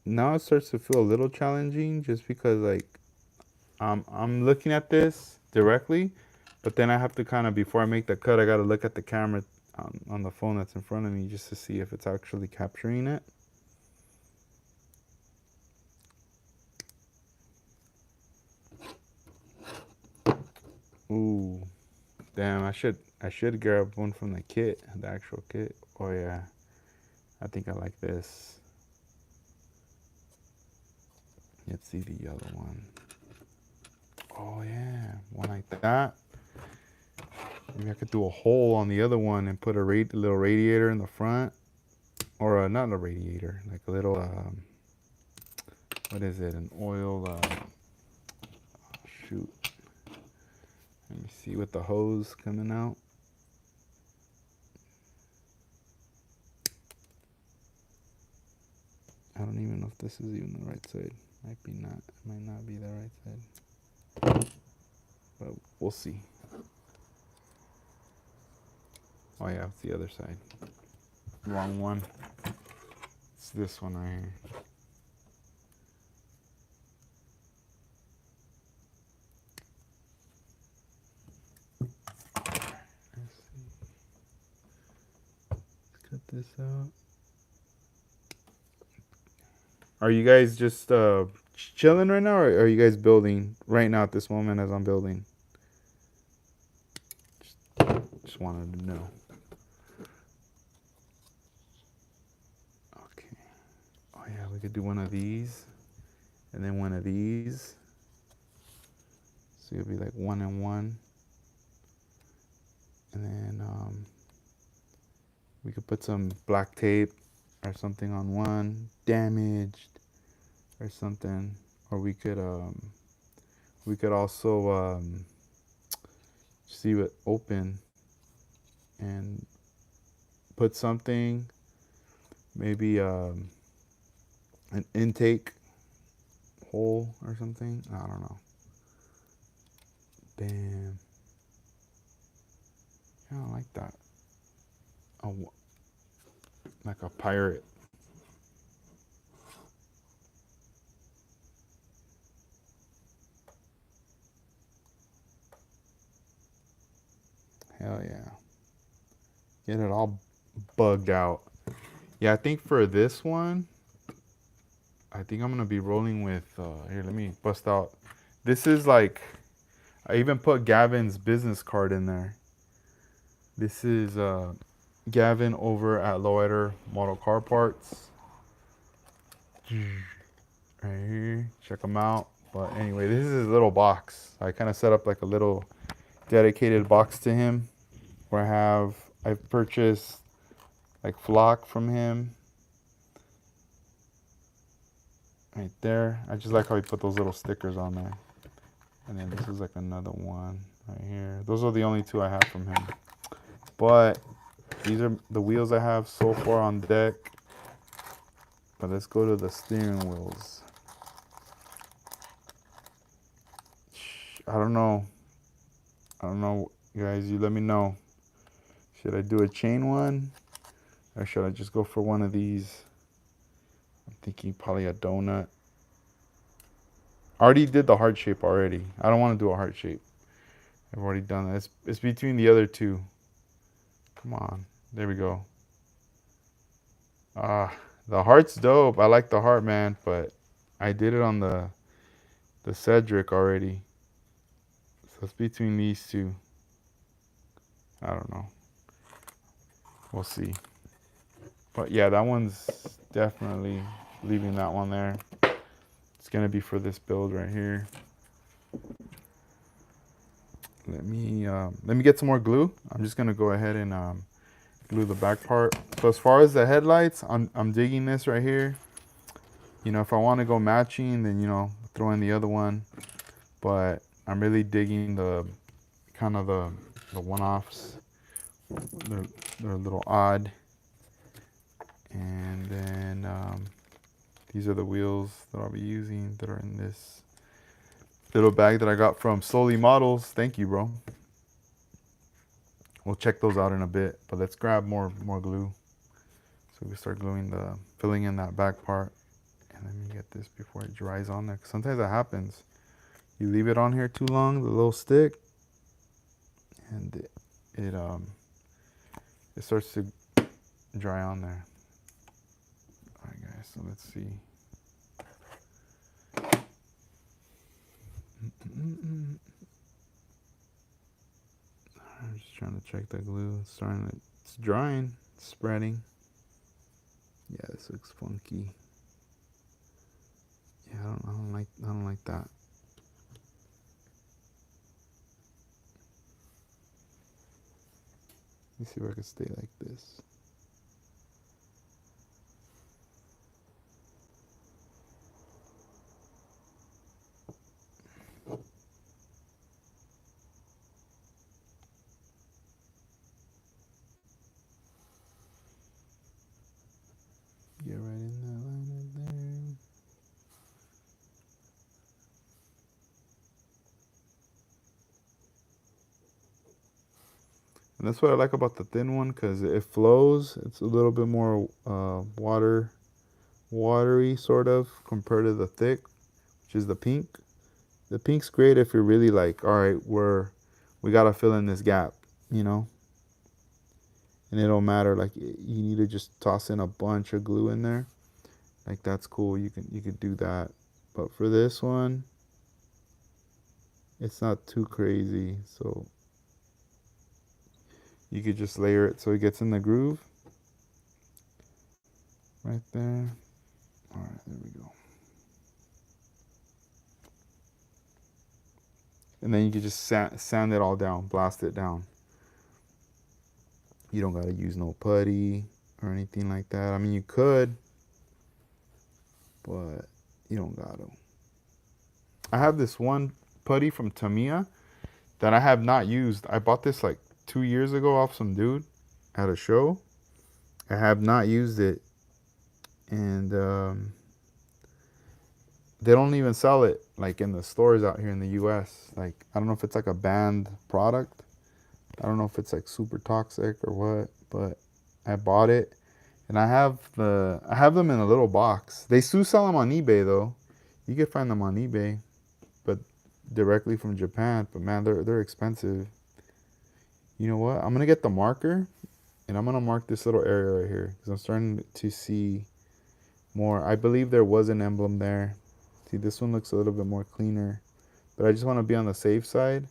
Now it starts to feel a little challenging just because like I'm looking at this directly, but then I have to kind of, before I make the cut, I got to look at the camera on the phone that's in front of me just to see if it's actually capturing it. Ooh, damn, I should grab one from the kit, the actual kit. Oh yeah, I think I like this. Let's see the other one. Oh yeah, one like that. Maybe I could do a hole on the other one and put a little radiator in the front, or not a radiator, like a little what is it? An oil. Shoot. Let me see with the hose coming out. I don't even know if this is even the right side. Might not be the right side. But we'll see. Oh yeah, it's the other side. Wrong one. It's this one right here. Let's see. Let's cut this out. Are you guys just chilling right now, or are you guys building right now at this moment as I'm building? Just wanted to know. Okay. Oh yeah, we could do one of these, and then one of these. So it'll be like 1 and 1. And then we could put some black tape or something on one, damaged or something. Or we could also see it open and put something, maybe an intake hole or something. I don't know. Bam. I don't like that. Oh, like a pirate. Hell yeah. Get it all bugged out. Yeah, I think for this one, I think I'm gonna be rolling with here, let me bust out. This is like, I even put Gavin's business card in there. This is Gavin over at Lowrider Model Car Parts. Right here, check them out. But anyway, this is his little box. I kind of set up like a little dedicated box to him where I've purchased like flock from him. Right there. I just like how he put those little stickers on there. And then this is like another one right here. Those are the only two I have from him. But these are the wheels I have so far on deck. But let's go to the steering wheels. I don't know, guys. You let me know. Should I do a chain one? Or should I just go for one of these? I'm thinking probably a donut. I already did the heart shape already. I don't want to do a heart shape. I've already done that. It's between the other two. Come on. There we go. The heart's dope. I like the heart, man. But I did it on the Cedric already. So it's between these two. I don't know. We'll see. But yeah, that one's definitely leaving that one there. It's gonna be for this build right here. Let me get some more glue. I'm just gonna go ahead and glue the back part. So as far as the headlights, I'm digging this right here. You know, if I want to go matching, then you know, throw in the other one. But I'm really digging the kind of the one-offs. They're a little odd. And then these are the wheels that I'll be using that are in this little bag that I got from Slowly Models. Thank you, bro. We'll check those out in a bit, but let's grab more glue. So we start filling in that back part. And let me get this before it dries on there. 'Cause sometimes that happens. You leave it on here too long, the little stick, and it starts to dry on there. All right, guys. So let's see. I'm just trying to check the glue. It's drying, it's spreading. Yeah, this looks funky. Yeah, I don't like that. Let me see if I can stay like this. Get right in that line right there. And that's what I like about the thin one, because it flows. It's a little bit more watery sort of compared to the thick, which is the pink. The pink's great if you're really like, all right, we gotta fill in this gap, you know. And it don't matter, like you need to just toss in a bunch of glue in there. Like that's cool. You could do that. But for this one, it's not too crazy, so you could just layer it so it gets in the groove. Right there. All right, there we go. And then you can just sand it all down, blast it down. You don't gotta use no putty or anything like that. I mean, you could, but you don't gotta. I have this one putty from Tamiya that I have not used. I bought this like 2 years ago off some dude at a show. I have not used it, and they don't even sell it like in the stores out here in the US. Like, I don't know if it's like a banned product. I don't know if it's like super toxic or what, but I bought it, and I have them in a little box. They do sell them on eBay though. You can find them on eBay, but directly from Japan. But man, they're expensive. You know what? I'm gonna get the marker, and I'm gonna mark this little area right here because I'm starting to see more. I believe there was an emblem there. See, this one looks a little bit more cleaner, but I just want to be on the safe side.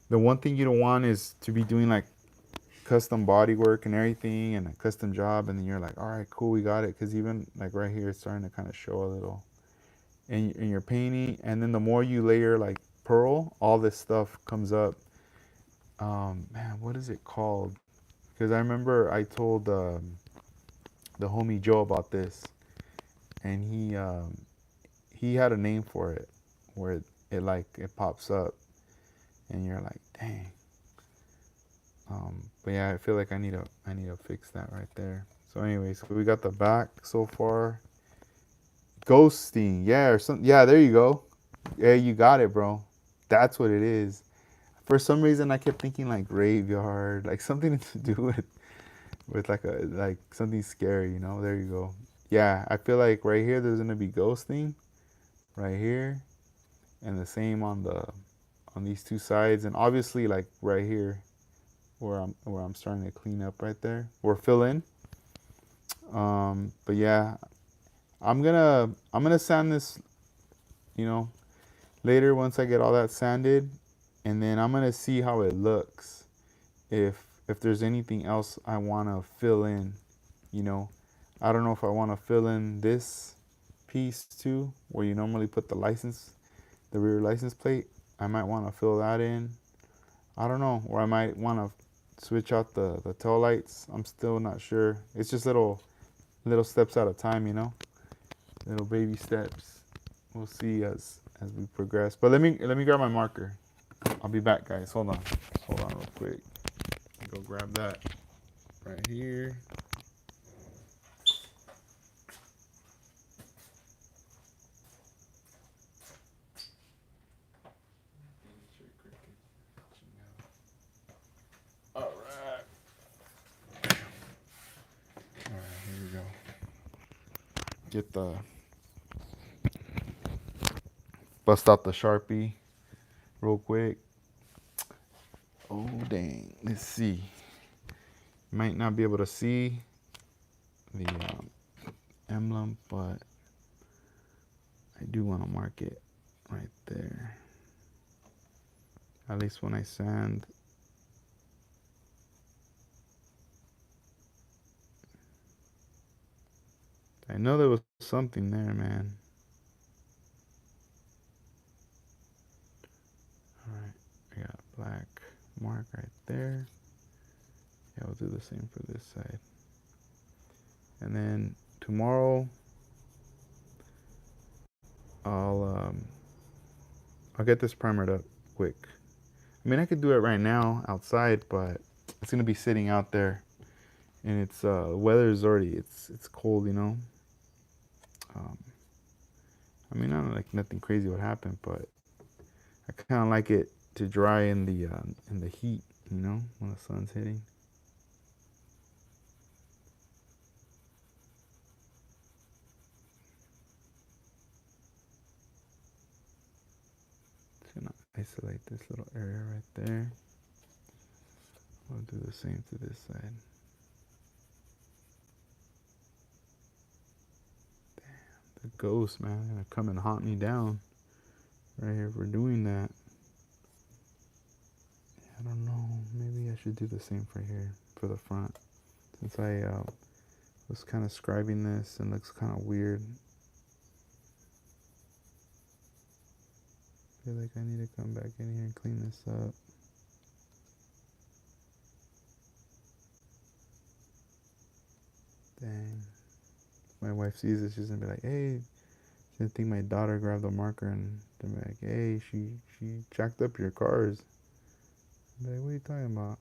The one thing you don't want is to be doing like custom body work and everything and a custom job, and then you're like, all right, cool, we got it. Because even like right here, it's starting to kind of show a little. And you're painting, and then the more you layer like pearl, all this stuff comes up. Man, what is it called? Because I remember I told the homie Joe about this, and he had a name for it, where it pops up, and you're like, dang. But yeah, I feel like I need to fix that right there. So anyway, so we got the back so far. Ghosting, yeah, or something. Yeah, there you go. Yeah, you got it, bro. That's what it is. For some reason, I kept thinking like graveyard, like something to do with like something scary, you know. There you go. Yeah, I feel like right here there's gonna be ghosting, right here, and the same on these two sides, and obviously like right here where I'm starting to clean up right there or fill in. But yeah, I'm gonna sand this, you know, later once I get all that sanded, and then I'm gonna see how it looks. If there's anything else I wanna fill in, you know, I don't know if I wanna fill in this piece too, where you normally put the rear license plate. I might wanna fill that in. I don't know, or I might wanna switch out the tail lights. I'm still not sure. It's just little steps at a time, you know, little baby steps. We'll see as we progress. But let me grab my marker. I'll be back, guys. Hold on real quick. Go grab that right here. All right. All right, here we go. Get the bust out the Sharpie real quick. Oh dang! Let's see. Might not be able to see the emblem, but I do want to mark it right there. At least when I sand. I know there was something there, man. Alright, I got a black mark right there. Yeah, we'll do the same for this side. And then tomorrow I'll get this primered up quick. I mean, I could do it right now outside, but it's gonna be sitting out there, and it's weather is already it's cold, you know. I mean, I don't like nothing crazy would happen, but I kind of like it to dry in the heat, you know, when the sun's hitting. Just gonna isolate this little area right there. I'll do the same to this side. Damn, the ghost, man, gonna come and haunt me down right here for doing that. I don't know. Maybe I should do the same for here for the front, since I was kind of scribing this and looks kind of weird. I feel like I need to come back in here and clean this up. Dang. If my wife sees this, she's gonna be like, hey, she's gonna think my daughter grabbed the marker and they'll be like, hey, she jacked up your cars. I'm like, what are you talking about?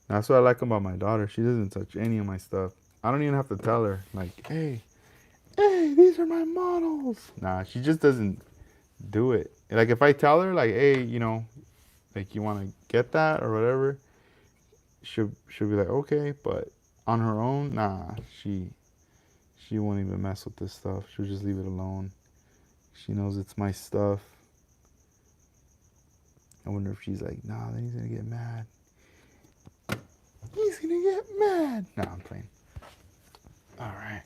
That's what I like about my daughter. She doesn't touch any of my stuff. I don't even have to tell her, like, hey, these are my models. Nah, she just doesn't do it. Like, if I tell her, like, hey, you know, like, you want to get that or whatever, she'll be like, okay. But on her own, nah, she won't even mess with this stuff. She'll just leave it alone. She knows it's my stuff. I wonder if she's like, nah, then he's gonna get mad. He's gonna get mad. Nah, I'm playing. All right.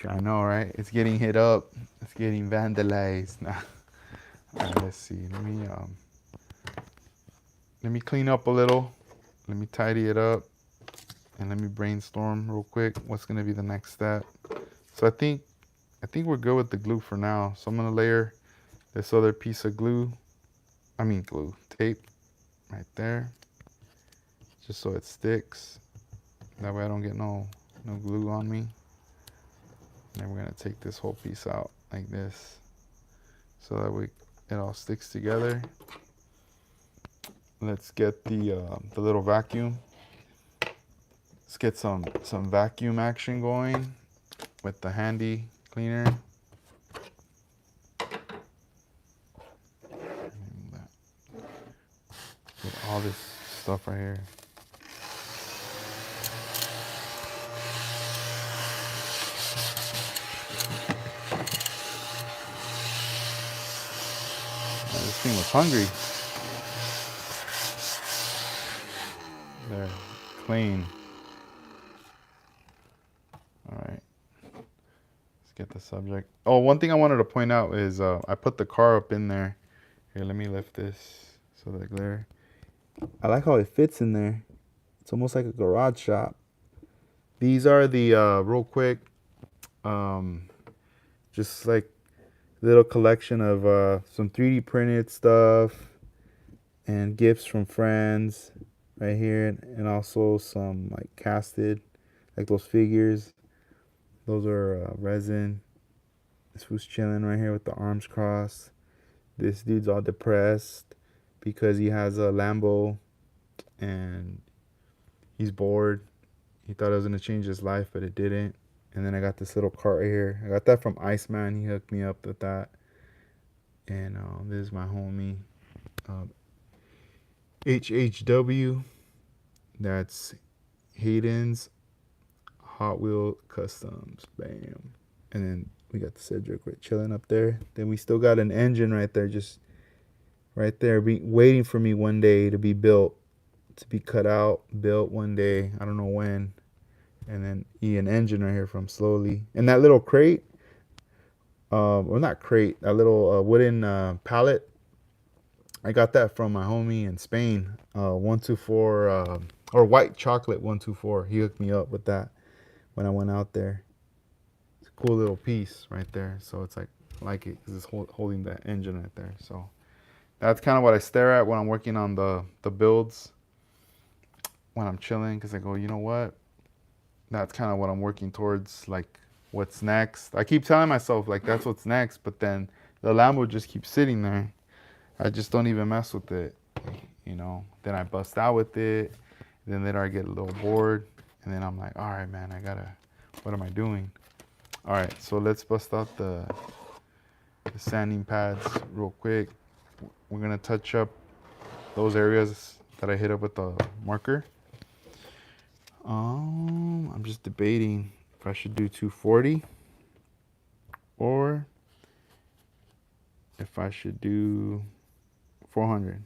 I know, right? It's getting hit up. It's getting vandalized. Nah. All right, let's see. Let me clean up a little. Let me tidy it up, and let me brainstorm real quick. What's gonna be the next step? So I think we're good with the glue for now. So I'm gonna layer this other piece of tape right there. just so it sticks. That way I don't get no glue on me. And then we're gonna take this whole piece out like this, so that way it all sticks together. Let's get the little vacuum. Let's get some vacuum action going with the handy cleaner. Get all this stuff right here. This thing was hungry. There, clean. All right, let's get the subject. Oh, one thing I wanted to point out is I put the car up in there. Here, let me lift this so that glare. I like how it fits in there. It's almost like a garage shop. These are the real quick, just like little collection of some 3D printed stuff and gifts from friends right here, and also some like casted, like those figures. Those are resin. This fool's chilling right here with the arms crossed. This dude's all depressed because he has a Lambo and he's bored. He thought it was gonna change his life, but it didn't. And then I got this little cart right here. I got that from Iceman. He hooked me up with that. And this is my homie, HHW. That's Hayden's Hot Wheel Customs. Bam. And then we got the Cedric right chilling up there. Then we still got an engine right there, just right there, waiting for me one day to be built, to be cut out, built one day. I don't know when. And then an engine right here from Slowly. And that little crate, well, not crate, that little wooden pallet, I got that from my homie in Spain, 124, or White Chocolate 124. He hooked me up with that when I went out there. It's a cool little piece right there. So it's like, I like it because it's holding that engine right there. So that's kind of what I stare at when I'm working on the builds, when I'm chilling, because I go, you know what? That's kind of what I'm working towards, like what's next. I keep telling myself like that's what's next, but then the Lambo just keeps sitting there. I just don't even mess with it, you know. Then I bust out with it. Then later I get a little bored, and then I'm like, all right, man, what am I doing? All right, so let's bust out the sanding pads real quick. We're gonna touch up those areas that I hit up with the marker. I'm just debating if I should do 240 or if I should do 400.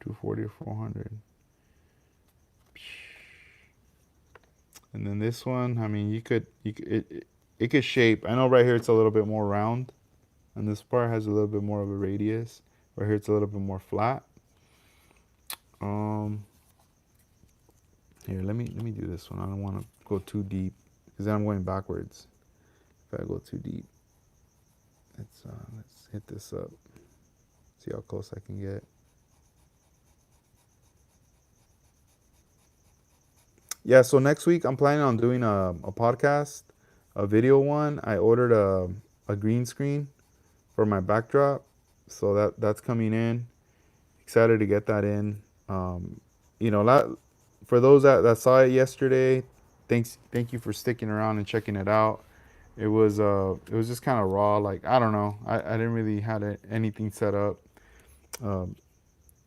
240 or 400. And then this one, I mean, it could shape. I know right here it's a little bit more round, and this part has a little bit more of a radius. Right here it's a little bit more flat. Here, let me do this one. I don't want to go too deep because then I'm going backwards if I go too deep. Let's hit this up. See how close I can get. Yeah, so next week I'm planning on doing a podcast, a video one. I ordered a green screen for my backdrop, so that's coming in. Excited to get that in. You know, for those that saw it yesterday, thank you for sticking around and checking it out. It was just kind of raw, like I don't know. I didn't really have anything set up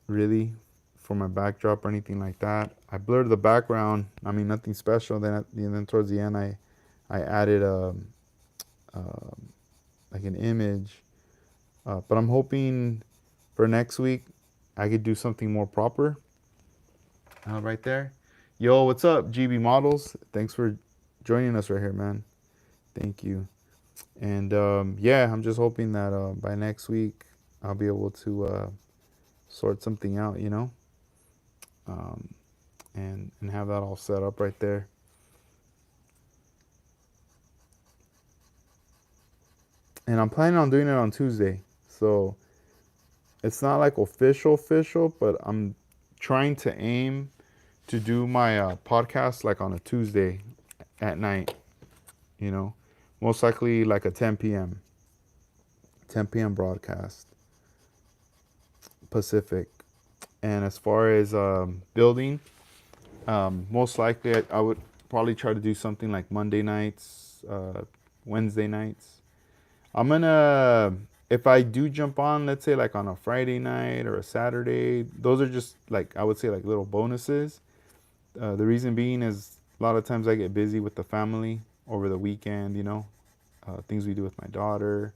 really for my backdrop or anything like that. I blurred the background. I mean, nothing special. Then towards the end I added like an image. But I'm hoping for next week I could do something more proper. Right there. Yo, what's up, GB Models? Thanks for joining us right here, man. Thank you. And yeah, I'm just hoping that by next week I'll be able to sort something out, you know, and have that all set up right there. And I'm planning on doing it on Tuesday, so it's not like official, but I'm trying to aim to do my podcast like on a Tuesday at night, you know, most likely like a 10 p.m. broadcast Pacific. And as far as building, most likely I would probably try to do something like Monday nights, Wednesday nights. I'm gonna, if I do jump on, let's say like on a Friday night or a Saturday, those are just like, I would say like little bonuses. The reason being is a lot of times I get busy with the family over the weekend, you know, things we do with my daughter,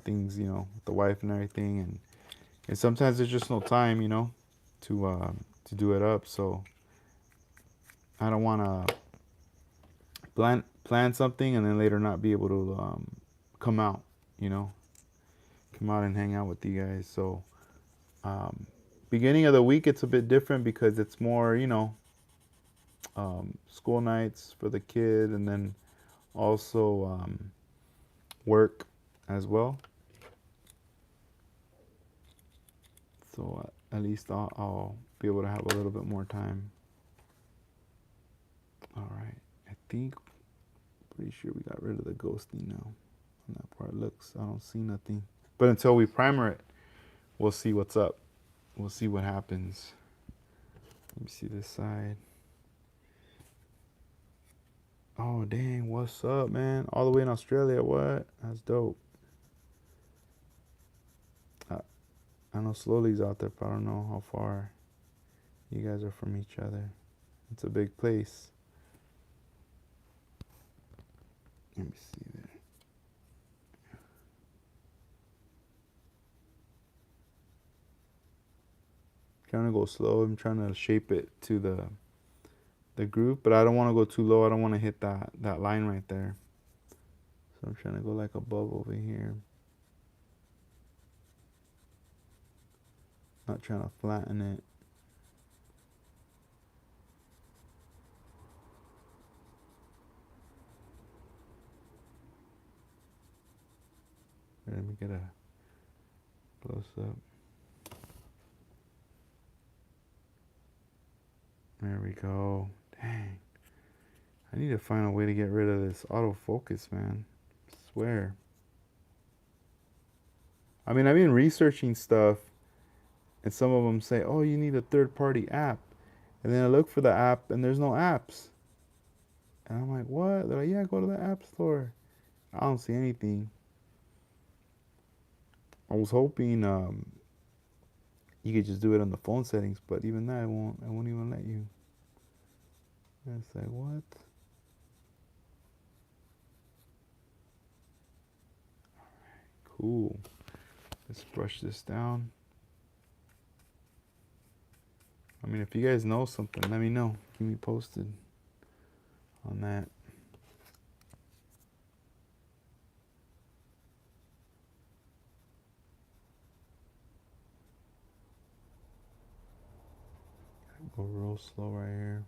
things, you know, with the wife and everything. And sometimes there's just no time, you know, to do it up. So I don't want to plan something and then later not be able to come out, you know, come out and hang out with you guys. So beginning of the week, it's a bit different because it's more, you know, school nights for the kid and then also work as well. So at least I'll be able to have a little bit more time. All right, I think, pretty sure we got rid of the ghosting now on that part. Looks, I don't see nothing. But until we primer it, we'll see what's up. We'll see what happens. Let me see this side. Oh, dang, what's up, man? All the way in Australia, what? That's dope. I know Slowly's out there, but I don't know how far you guys are from each other. It's a big place. Let me see there. Trying to go slow. I'm trying to shape it to the group, but I don't want to go too low. I don't want to hit that line right there. So I'm trying to go like above over here. Not trying to flatten it. Let me get a close up. There we go. Dang. I need to find a way to get rid of this autofocus, man. I swear. I mean, I've been researching stuff, and some of them say, oh, you need a third-party app. And then I look for the app, and there's no apps. And I'm like, what? They're like, yeah, go to the app store. I don't see anything. I was hoping you could just do it on the phone settings, but even that, it won't even let you. And it's like, what? Cool. Let's brush this down. I mean, if you guys know something, let me know. Keep me posted on that. Go real slow right here.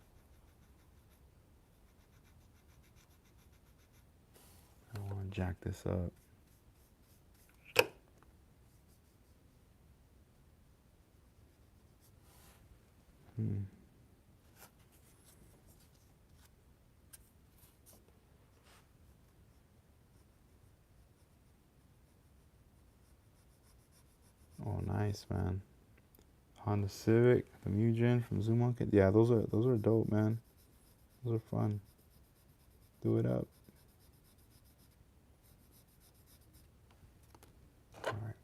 I don't want to jack this up. Oh, nice, man. Honda Civic, the Mugen from Zoom Market. Yeah, those are dope, man. Those are fun. Do it up. All right.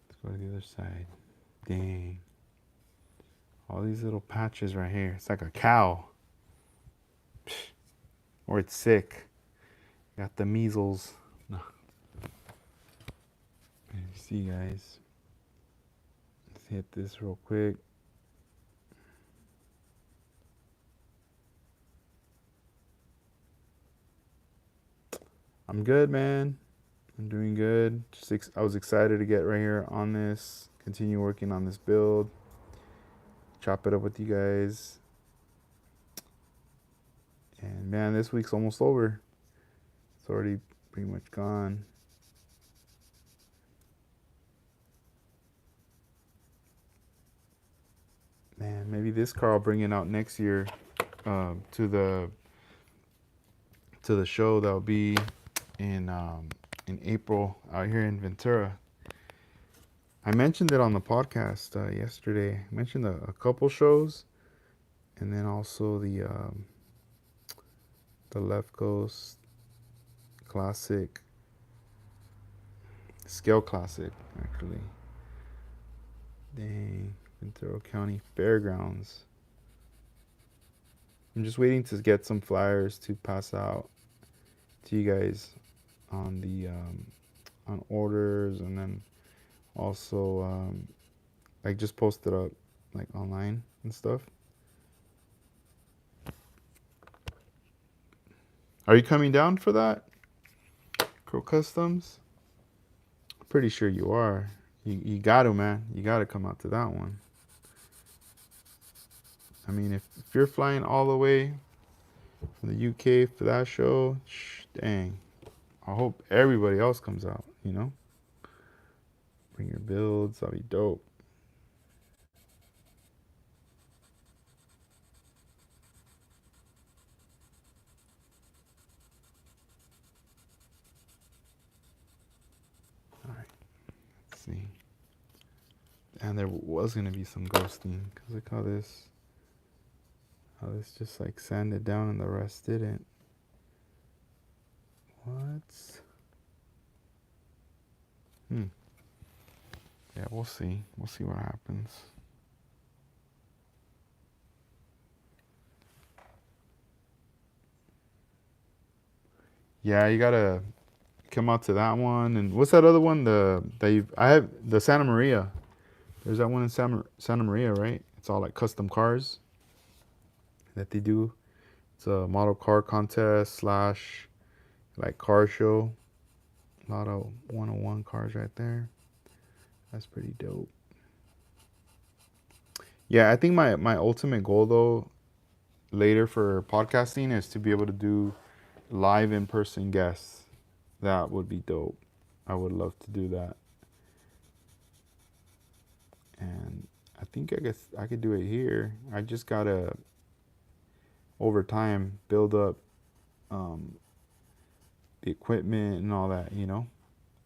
Let's go to the other side. Dang. All these little patches right here. It's like a cow. Or it's sick. Got the measles. No. You see, guys. Let's hit this real quick. I'm good, man. I'm doing good. I was excited to get right here on this. Continue working on this build. Chop it up with you guys. And man, this week's almost over. It's already pretty much gone. Man, maybe this car I'll bring it out next year to the show that'll be in April out here in Ventura. I mentioned it on the podcast yesterday. I mentioned a couple shows, and then also the Left Coast Classic, Scale Classic, actually. Dang, Ventura County Fairgrounds. I'm just waiting to get some flyers to pass out to you guys on the on orders, and then also like just post it up like online and stuff. Are you coming down for that, Crow Customs? Pretty sure you are. You got to, man. You got to come out to that one. I mean, if you're flying all the way from the UK for that show, dang. I hope everybody else comes out, you know? Bring your builds. That'll be dope. All right. Let's see. And there was going to be some ghosting. Because look how this just like sanded down and the rest didn't. What? Yeah, we'll see. We'll see what happens. Yeah, you gotta come out to that one. And what's that other one? I have the Santa Maria. There's that one in Santa Maria, right? It's all like custom cars that they do. It's a model car contest slash like car show. A lot of 101 cars right there. That's pretty dope. Yeah, I think my ultimate goal though later for podcasting is to be able to do live in-person guests. That would be dope. I would love to do that. And I think I guess I could do it here. I just gotta over time build up the equipment and all that, you know.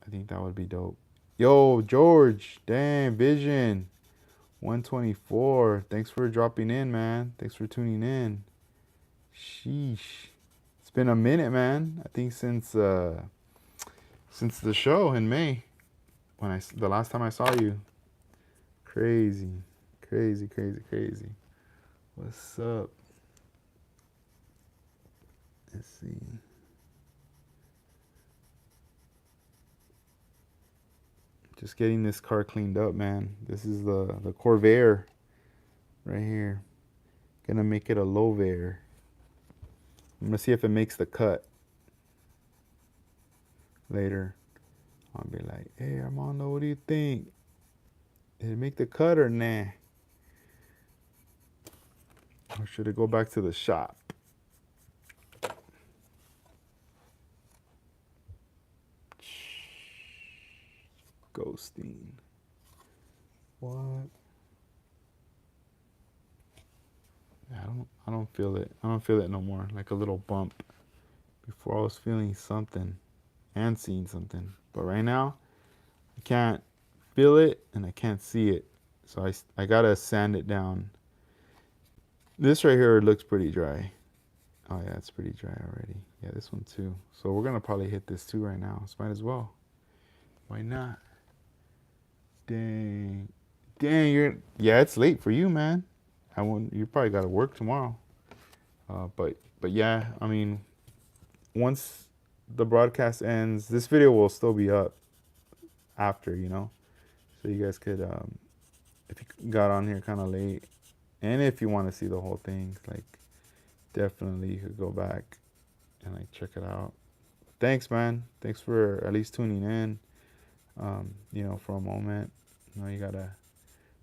I think that would be dope. Yo, George, damn, Vision 124. Thanks for dropping in, man. Thanks for tuning in. Sheesh. It's been a minute, man. I think since the show in May, when the last time I saw you. Crazy. What's up? Let's see. Just getting this car cleaned up, man. This is the Corvair right here. Gonna make it a Lovair. I'm gonna see if it makes the cut later. I'll be like, hey Armando, what do you think? Did it make the cut or nah? Or should it go back to the shop? Ghosting. What? I don't feel it. I don't feel it no more. Like a little bump. Before I was feeling something and seeing something. But right now, I can't feel it and I can't see it. So I gotta sand it down. This right here looks pretty dry. Oh yeah, it's pretty dry already. Yeah, this one too. So we're gonna probably hit this too right now. So might as well. Why not? Dang, yeah, it's late for you, man. You probably gotta work tomorrow. But yeah, I mean, once the broadcast ends, this video will still be up after, you know. So you guys could, if you got on here kind of late, and if you want to see the whole thing, like, definitely you could go back and like check it out. Thanks, man. Thanks for at least tuning in. You know, for a moment. You know, you gotta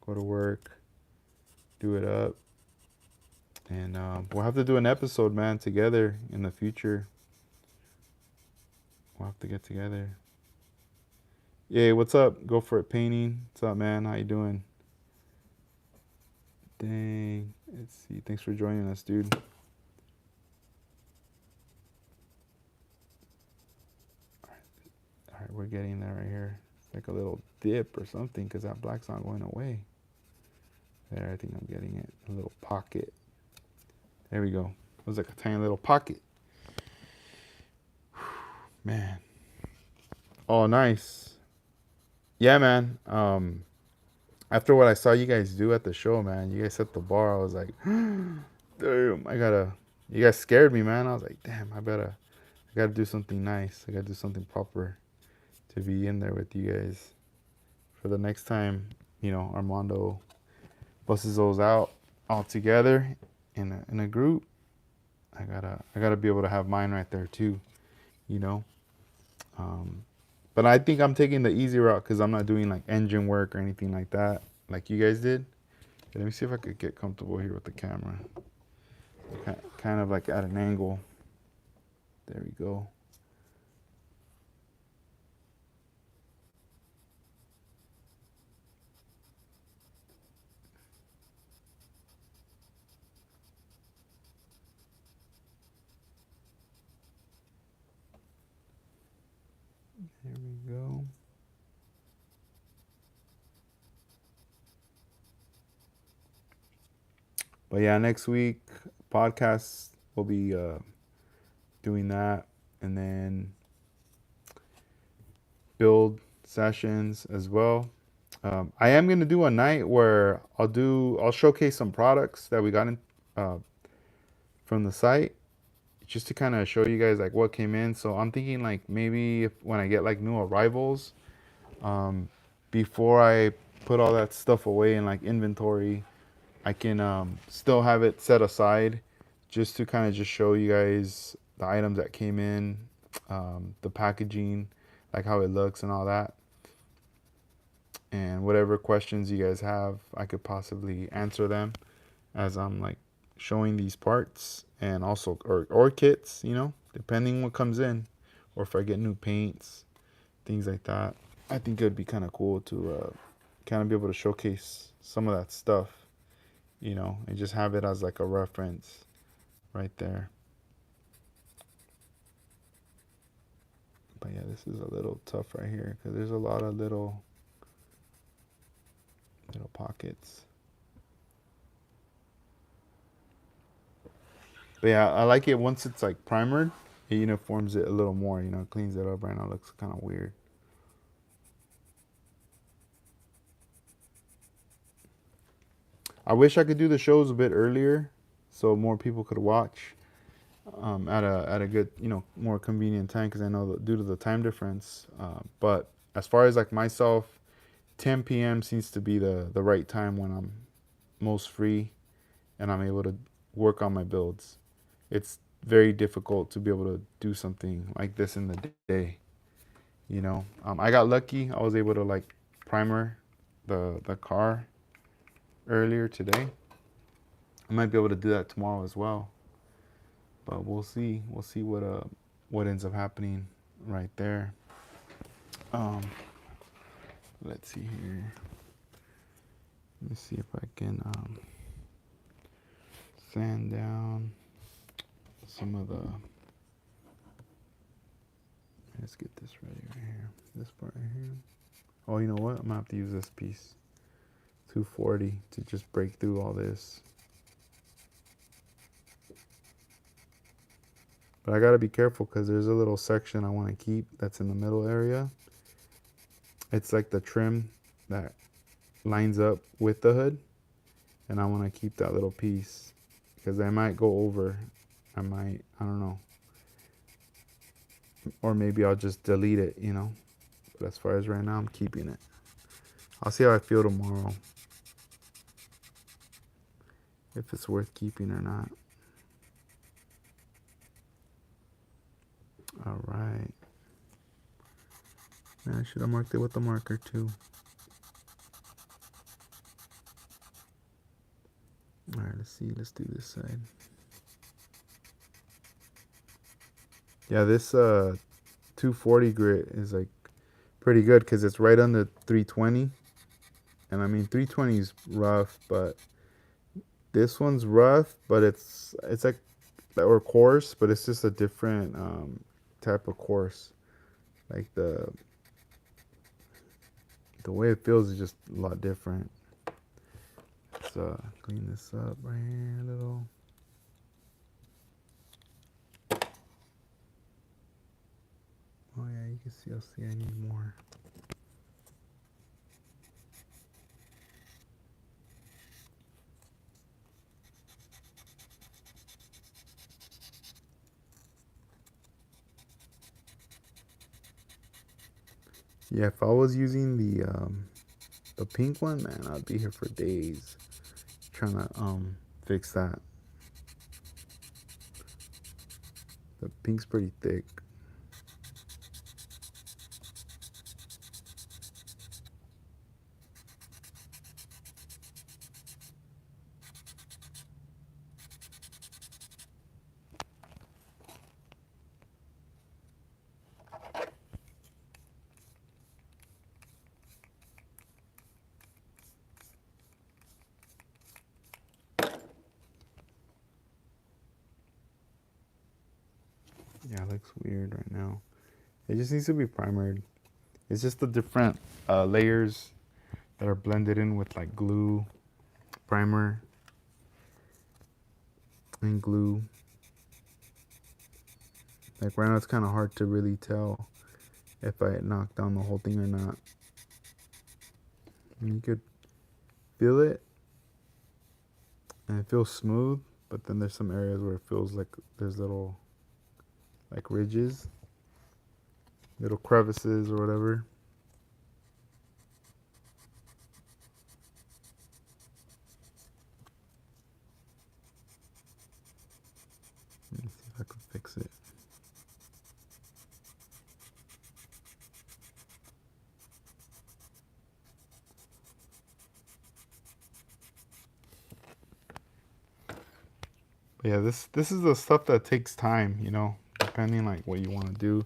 go to work, do it up, And we'll have to do an episode, man, together in the future. We'll have to get together. Yeah, what's up? Go for it, painting. What's up, man? How you doing? Dang. Let's see. Thanks for joining us, dude. All right, we're getting there right here. It's like a little dip or something because that black's not going away. There, I think I'm getting it. A little pocket. There we go. It was like a tiny little pocket. Man. Oh, nice. Yeah, man. After what I saw you guys do at the show, man, you guys set the bar. I was like, damn, you guys scared me, man. I was like, damn, I gotta do something nice. I gotta do something proper to be in there with you guys. For the next time, Armando busts those out all together in a group. I gotta be able to have mine right there too, you know. But I think I'm taking the easy route because I'm not doing like engine work or anything like that, like you guys did. Okay, let me see if I could get comfortable here with the camera. Kind of like at an angle. There we go. There we go. But yeah, next week podcast we'll be doing that, and then build sessions as well. I am gonna do a night where I'll showcase some products that we got in from the site, just to kind of show you guys like what came in. So I'm thinking like maybe when I get like new arrivals, before I put all that stuff away in like inventory, I can still have it set aside just to kind of just show you guys the items that came in, the packaging, like how it looks and all that. And whatever questions you guys have, I could possibly answer them as I'm like showing these parts, and also or kits, depending what comes in, or if I get new paints, things like that. I think it would be kind of cool to kind of be able to showcase some of that stuff, and just have it as like a reference right there. But yeah, this is a little tough right here because there's a lot of little pockets. But yeah, I like it once it's like primered. It uniforms it a little more, cleans it up. Right now it looks kind of weird. I wish I could do the shows a bit earlier so more people could watch at a good, more convenient time, because I know that due to the time difference. But as far as like myself, 10 p.m. seems to be the right time when I'm most free and I'm able to work on my builds. It's very difficult to be able to do something like this in the day. I got lucky. I was able to like primer the car earlier today. I might be able to do that tomorrow as well. But we'll see. We'll see what ends up happening right there. Let's see here. Let me see if I can sand down some of the. Let's get this ready right here. This part right here. Oh, you know what? I'm gonna have to use this piece. 240 to just break through all this. But I gotta be careful because there's a little section I want to keep that's in the middle area. It's like the trim that lines up with the hood, and I want to keep that little piece because I might go over. I don't know. Or maybe I'll just delete it, But as far as right now, I'm keeping it. I'll see how I feel tomorrow, if it's worth keeping or not. All right. Man, I should have marked it with the marker too. All right, let's see. Let's do this side. Yeah, this 240 grit is like pretty good because it's right under 320. And I mean 320 is rough, but this one's rough, but it's like, or coarse, but it's just a different type of coarse. Like the way it feels is just a lot different. Let's clean this up right here a little. Oh yeah, you can see. I'll see. I need more. Yeah, if I was using the pink one, man, I'd be here for days trying to fix that. The pink's pretty thick. Yeah, it looks weird right now. It just needs to be primered. It's just the different layers that are blended in with like glue, primer, and glue. Like right now it's kind of hard to really tell if I knocked down the whole thing or not. And you could feel it, and it feels smooth, but then there's some areas where it feels like there's little like ridges, little crevices or whatever. Let me see if I can fix it. But yeah, this is the stuff that takes time, you know, depending like what you want to do.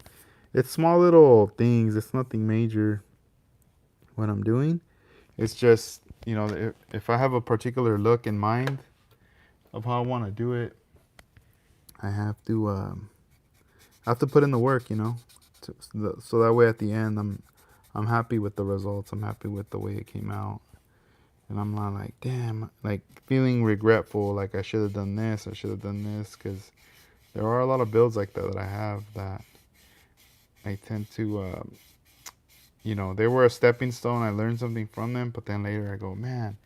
It's small little things. It's nothing major. What I'm doing, it's just, you know, if I have a particular look in mind of how I want to do it, I have to put in the work, you know, so that way at the end I'm happy with the results. I'm happy with the way it came out, and I'm not like, damn, like feeling regretful, like I should have done this, I should have done this, because there are a lot of builds like that I have that I tend to, you know, they were a stepping stone. I learned something from them, but then later I go, man,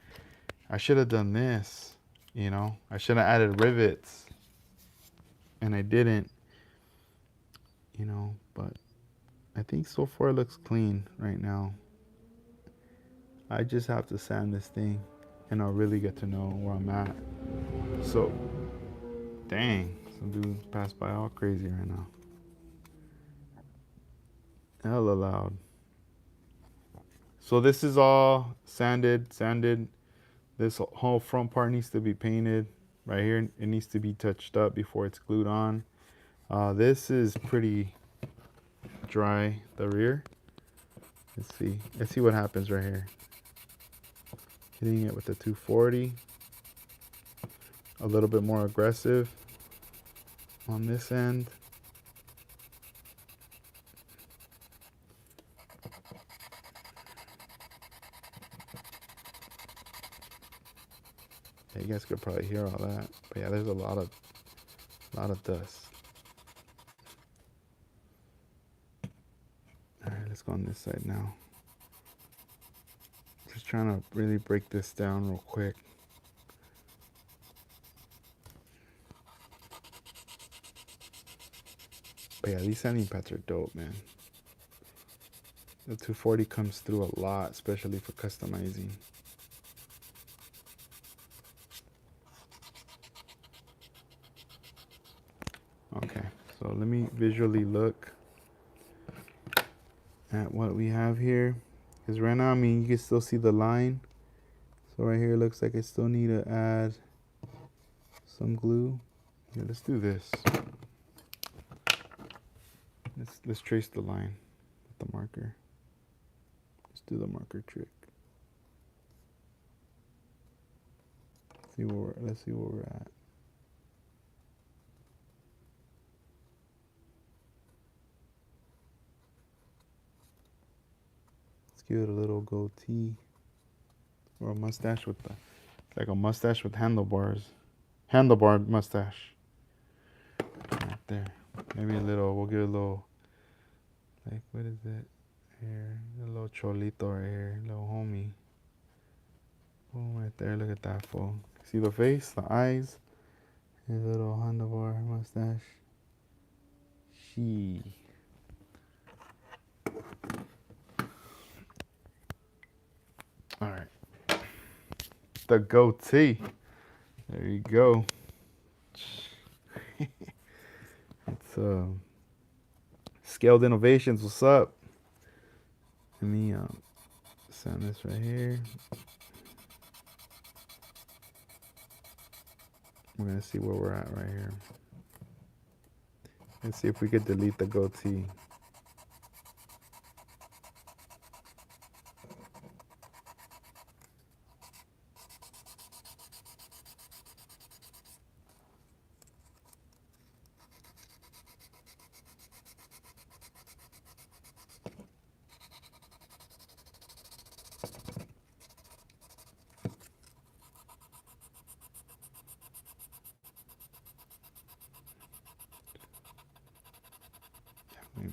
I should have done this, you know, I should have added rivets, and I didn't, you know, but I think so far it looks clean right now. I just have to sand this thing and I'll really get to know where I'm at. So, dang, some dude passed by all crazy right now. Hella loud. So this is all sanded. This whole front part needs to be painted. Right here, it needs to be touched up before it's glued on. This is pretty dry, the rear. Let's see what happens right here. Hitting it with the 240. A little bit more aggressive on this end. Yeah, you guys could probably hear all that. But yeah, there's a lot of dust. Alright, let's go on this side now. Just trying to really break this down real quick. But yeah, these sanding pads are dope, man. The 240 comes through a lot, especially for customizing. Okay, so let me visually look at what we have here. Because right now, I mean, you can still see the line. So right here, it looks like I still need to add some glue. Yeah, let's do this. Let's trace the line with the marker. Let's do the marker trick. Let's see where we're at. Let's give it a little goatee or a mustache with like a mustache with handlebars. Handlebar mustache. Right there. Maybe a little, we'll give it a little, like, what is it? Here, a little cholito right here, little homie. Boom, right there, look at that fool. See the face, the eyes, his little handlebar mustache. She. All right. The goatee. There you go. It's Scaled Innovations. What's up? Let me send this right here. We're gonna see where we're at right here. Let's see if we could delete the goatee.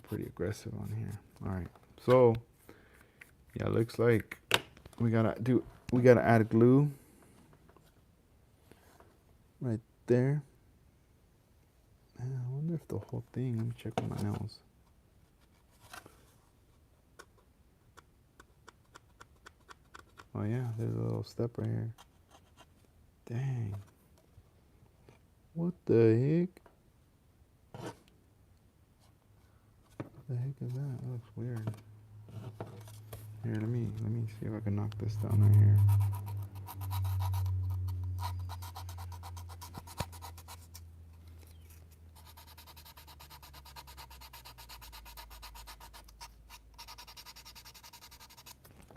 Pretty aggressive on here. All right, so yeah, looks like we gotta add glue right there. Man, I wonder if the whole thing. Let me check on my nails. Oh yeah, there's a little step right here. Dang. What the heck? What the heck is that? That looks weird. Here, let me see if I can knock this down right here.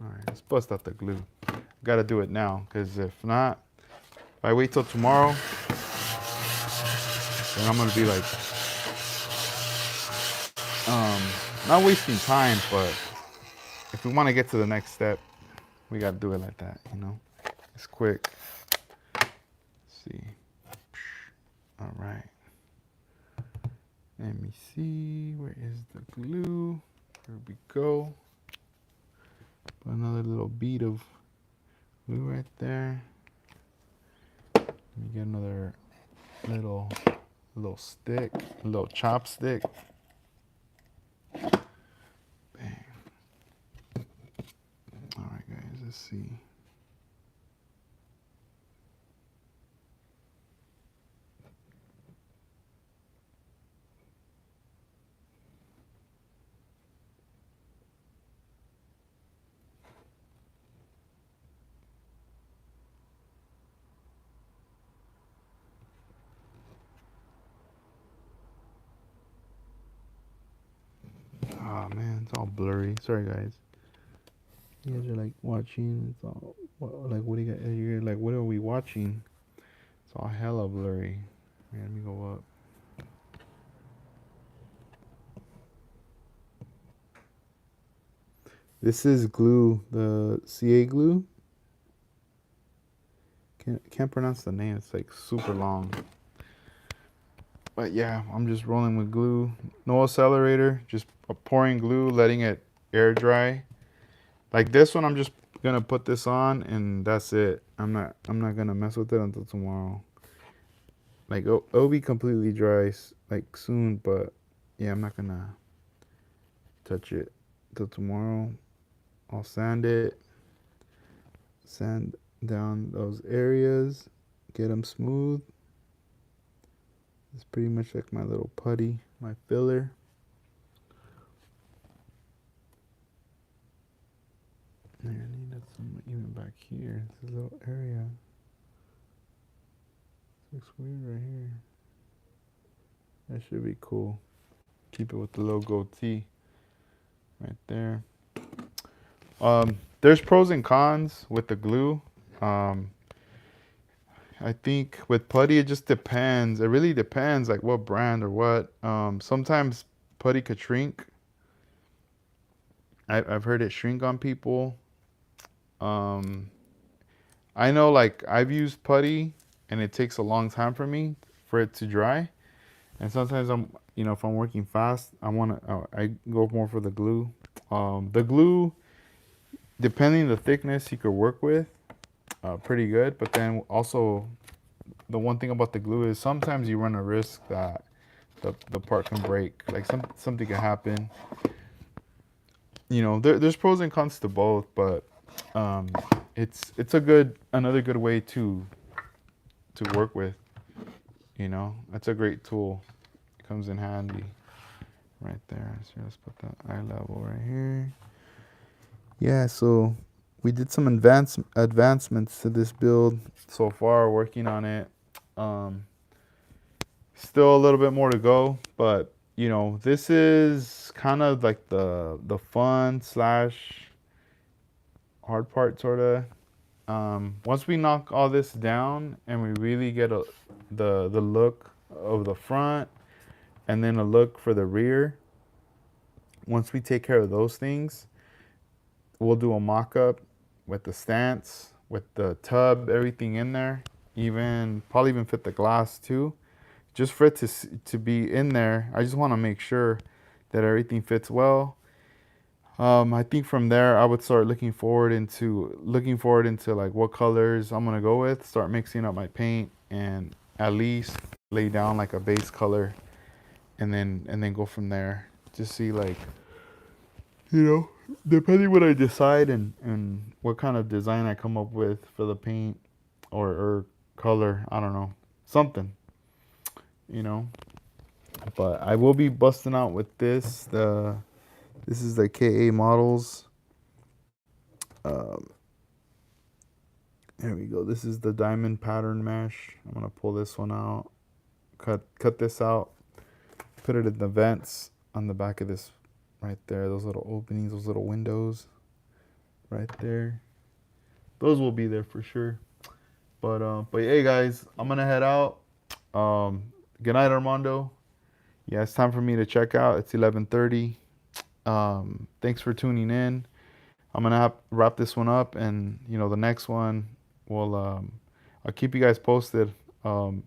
All right, let's bust out the glue. Gotta do it now, because if not, if I wait till tomorrow, then I'm gonna be like, not wasting time, but if we want to get to the next step, we gotta do it like that, you know? It's quick. Let's see. All right. Let me see. Where is the glue? Here we go. Put another little bead of glue right there. Let me get another little stick, a little chopstick. Bang. All right, guys, let's see. Oh man, it's all blurry. Sorry, guys. You guys are like watching. It's all like, what do you guys? You're like, what are we watching? It's all hella blurry. Here, let me go up. This is glue, the CA glue. Can't pronounce the name. It's like super long. But yeah, I'm just rolling with glue. No accelerator, just pouring glue, letting it air dry. Like this one, I'm just gonna put this on and that's it. I'm not gonna mess with it until tomorrow. Like it'll be completely dry like soon, but yeah, I'm not gonna touch it till tomorrow. I'll sand it, sand down those areas, get them smooth. It's pretty much like my little putty, my filler. I needed some even back here. This little area. Looks weird right here. That should be cool. Keep it with the little goatee right there. There's pros and cons with the glue. Um, I think with putty, it just depends. It really depends, like what brand or what. Sometimes putty could shrink. I've heard it shrink on people. Um, I know, like I've used putty, and it takes a long time for me for it to dry. And sometimes if I'm working fast, I go more for the glue. The glue, depending the thickness, you could work with pretty good. But then also, the one thing about the glue is sometimes you run a risk that the part can break. Like something can happen. There's pros and cons to both, but um, it's another good way to work with. That's a great tool. It comes in handy right there. So let's put that eye level right here. Yeah, so we did some advancements to this build so far, working on it. Still a little bit more to go, but this is kind of like the fun slash hard part, sort of. Once we knock all this down and we really get the look of the front and then a look for the rear, once we take care of those things, we'll do a mock-up with the stance, with the tub, everything in there, probably even fit the glass too. Just for it to be in there, I just want to make sure that everything fits well. I think from there I would start looking forward into like what colors I'm gonna go with. Start mixing up my paint and at least lay down like a base color, and then go from there. Just see, like, depending what I decide and what kind of design I come up with for the paint or color. I don't know, something, you know. But I will be busting out with this. This is the KA models. There we go. This is the diamond pattern mesh. I'm gonna pull this one out, cut this out, put it in the vents on the back of this right there. Those little openings, those little windows right there. Those will be there for sure. But hey guys, I'm gonna head out. Good night, Armando. Yeah, it's time for me to check out. It's 11:30. Thanks for tuning in. I'm gonna wrap this one up, and the next one will I'll keep you guys posted. Um,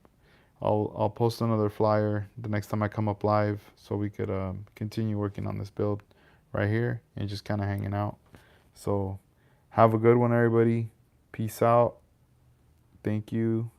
I'll post another flyer the next time I come up live, so we could continue working on this build right here and just kind of hanging out. So have a good one, everybody. Peace out. Thank you.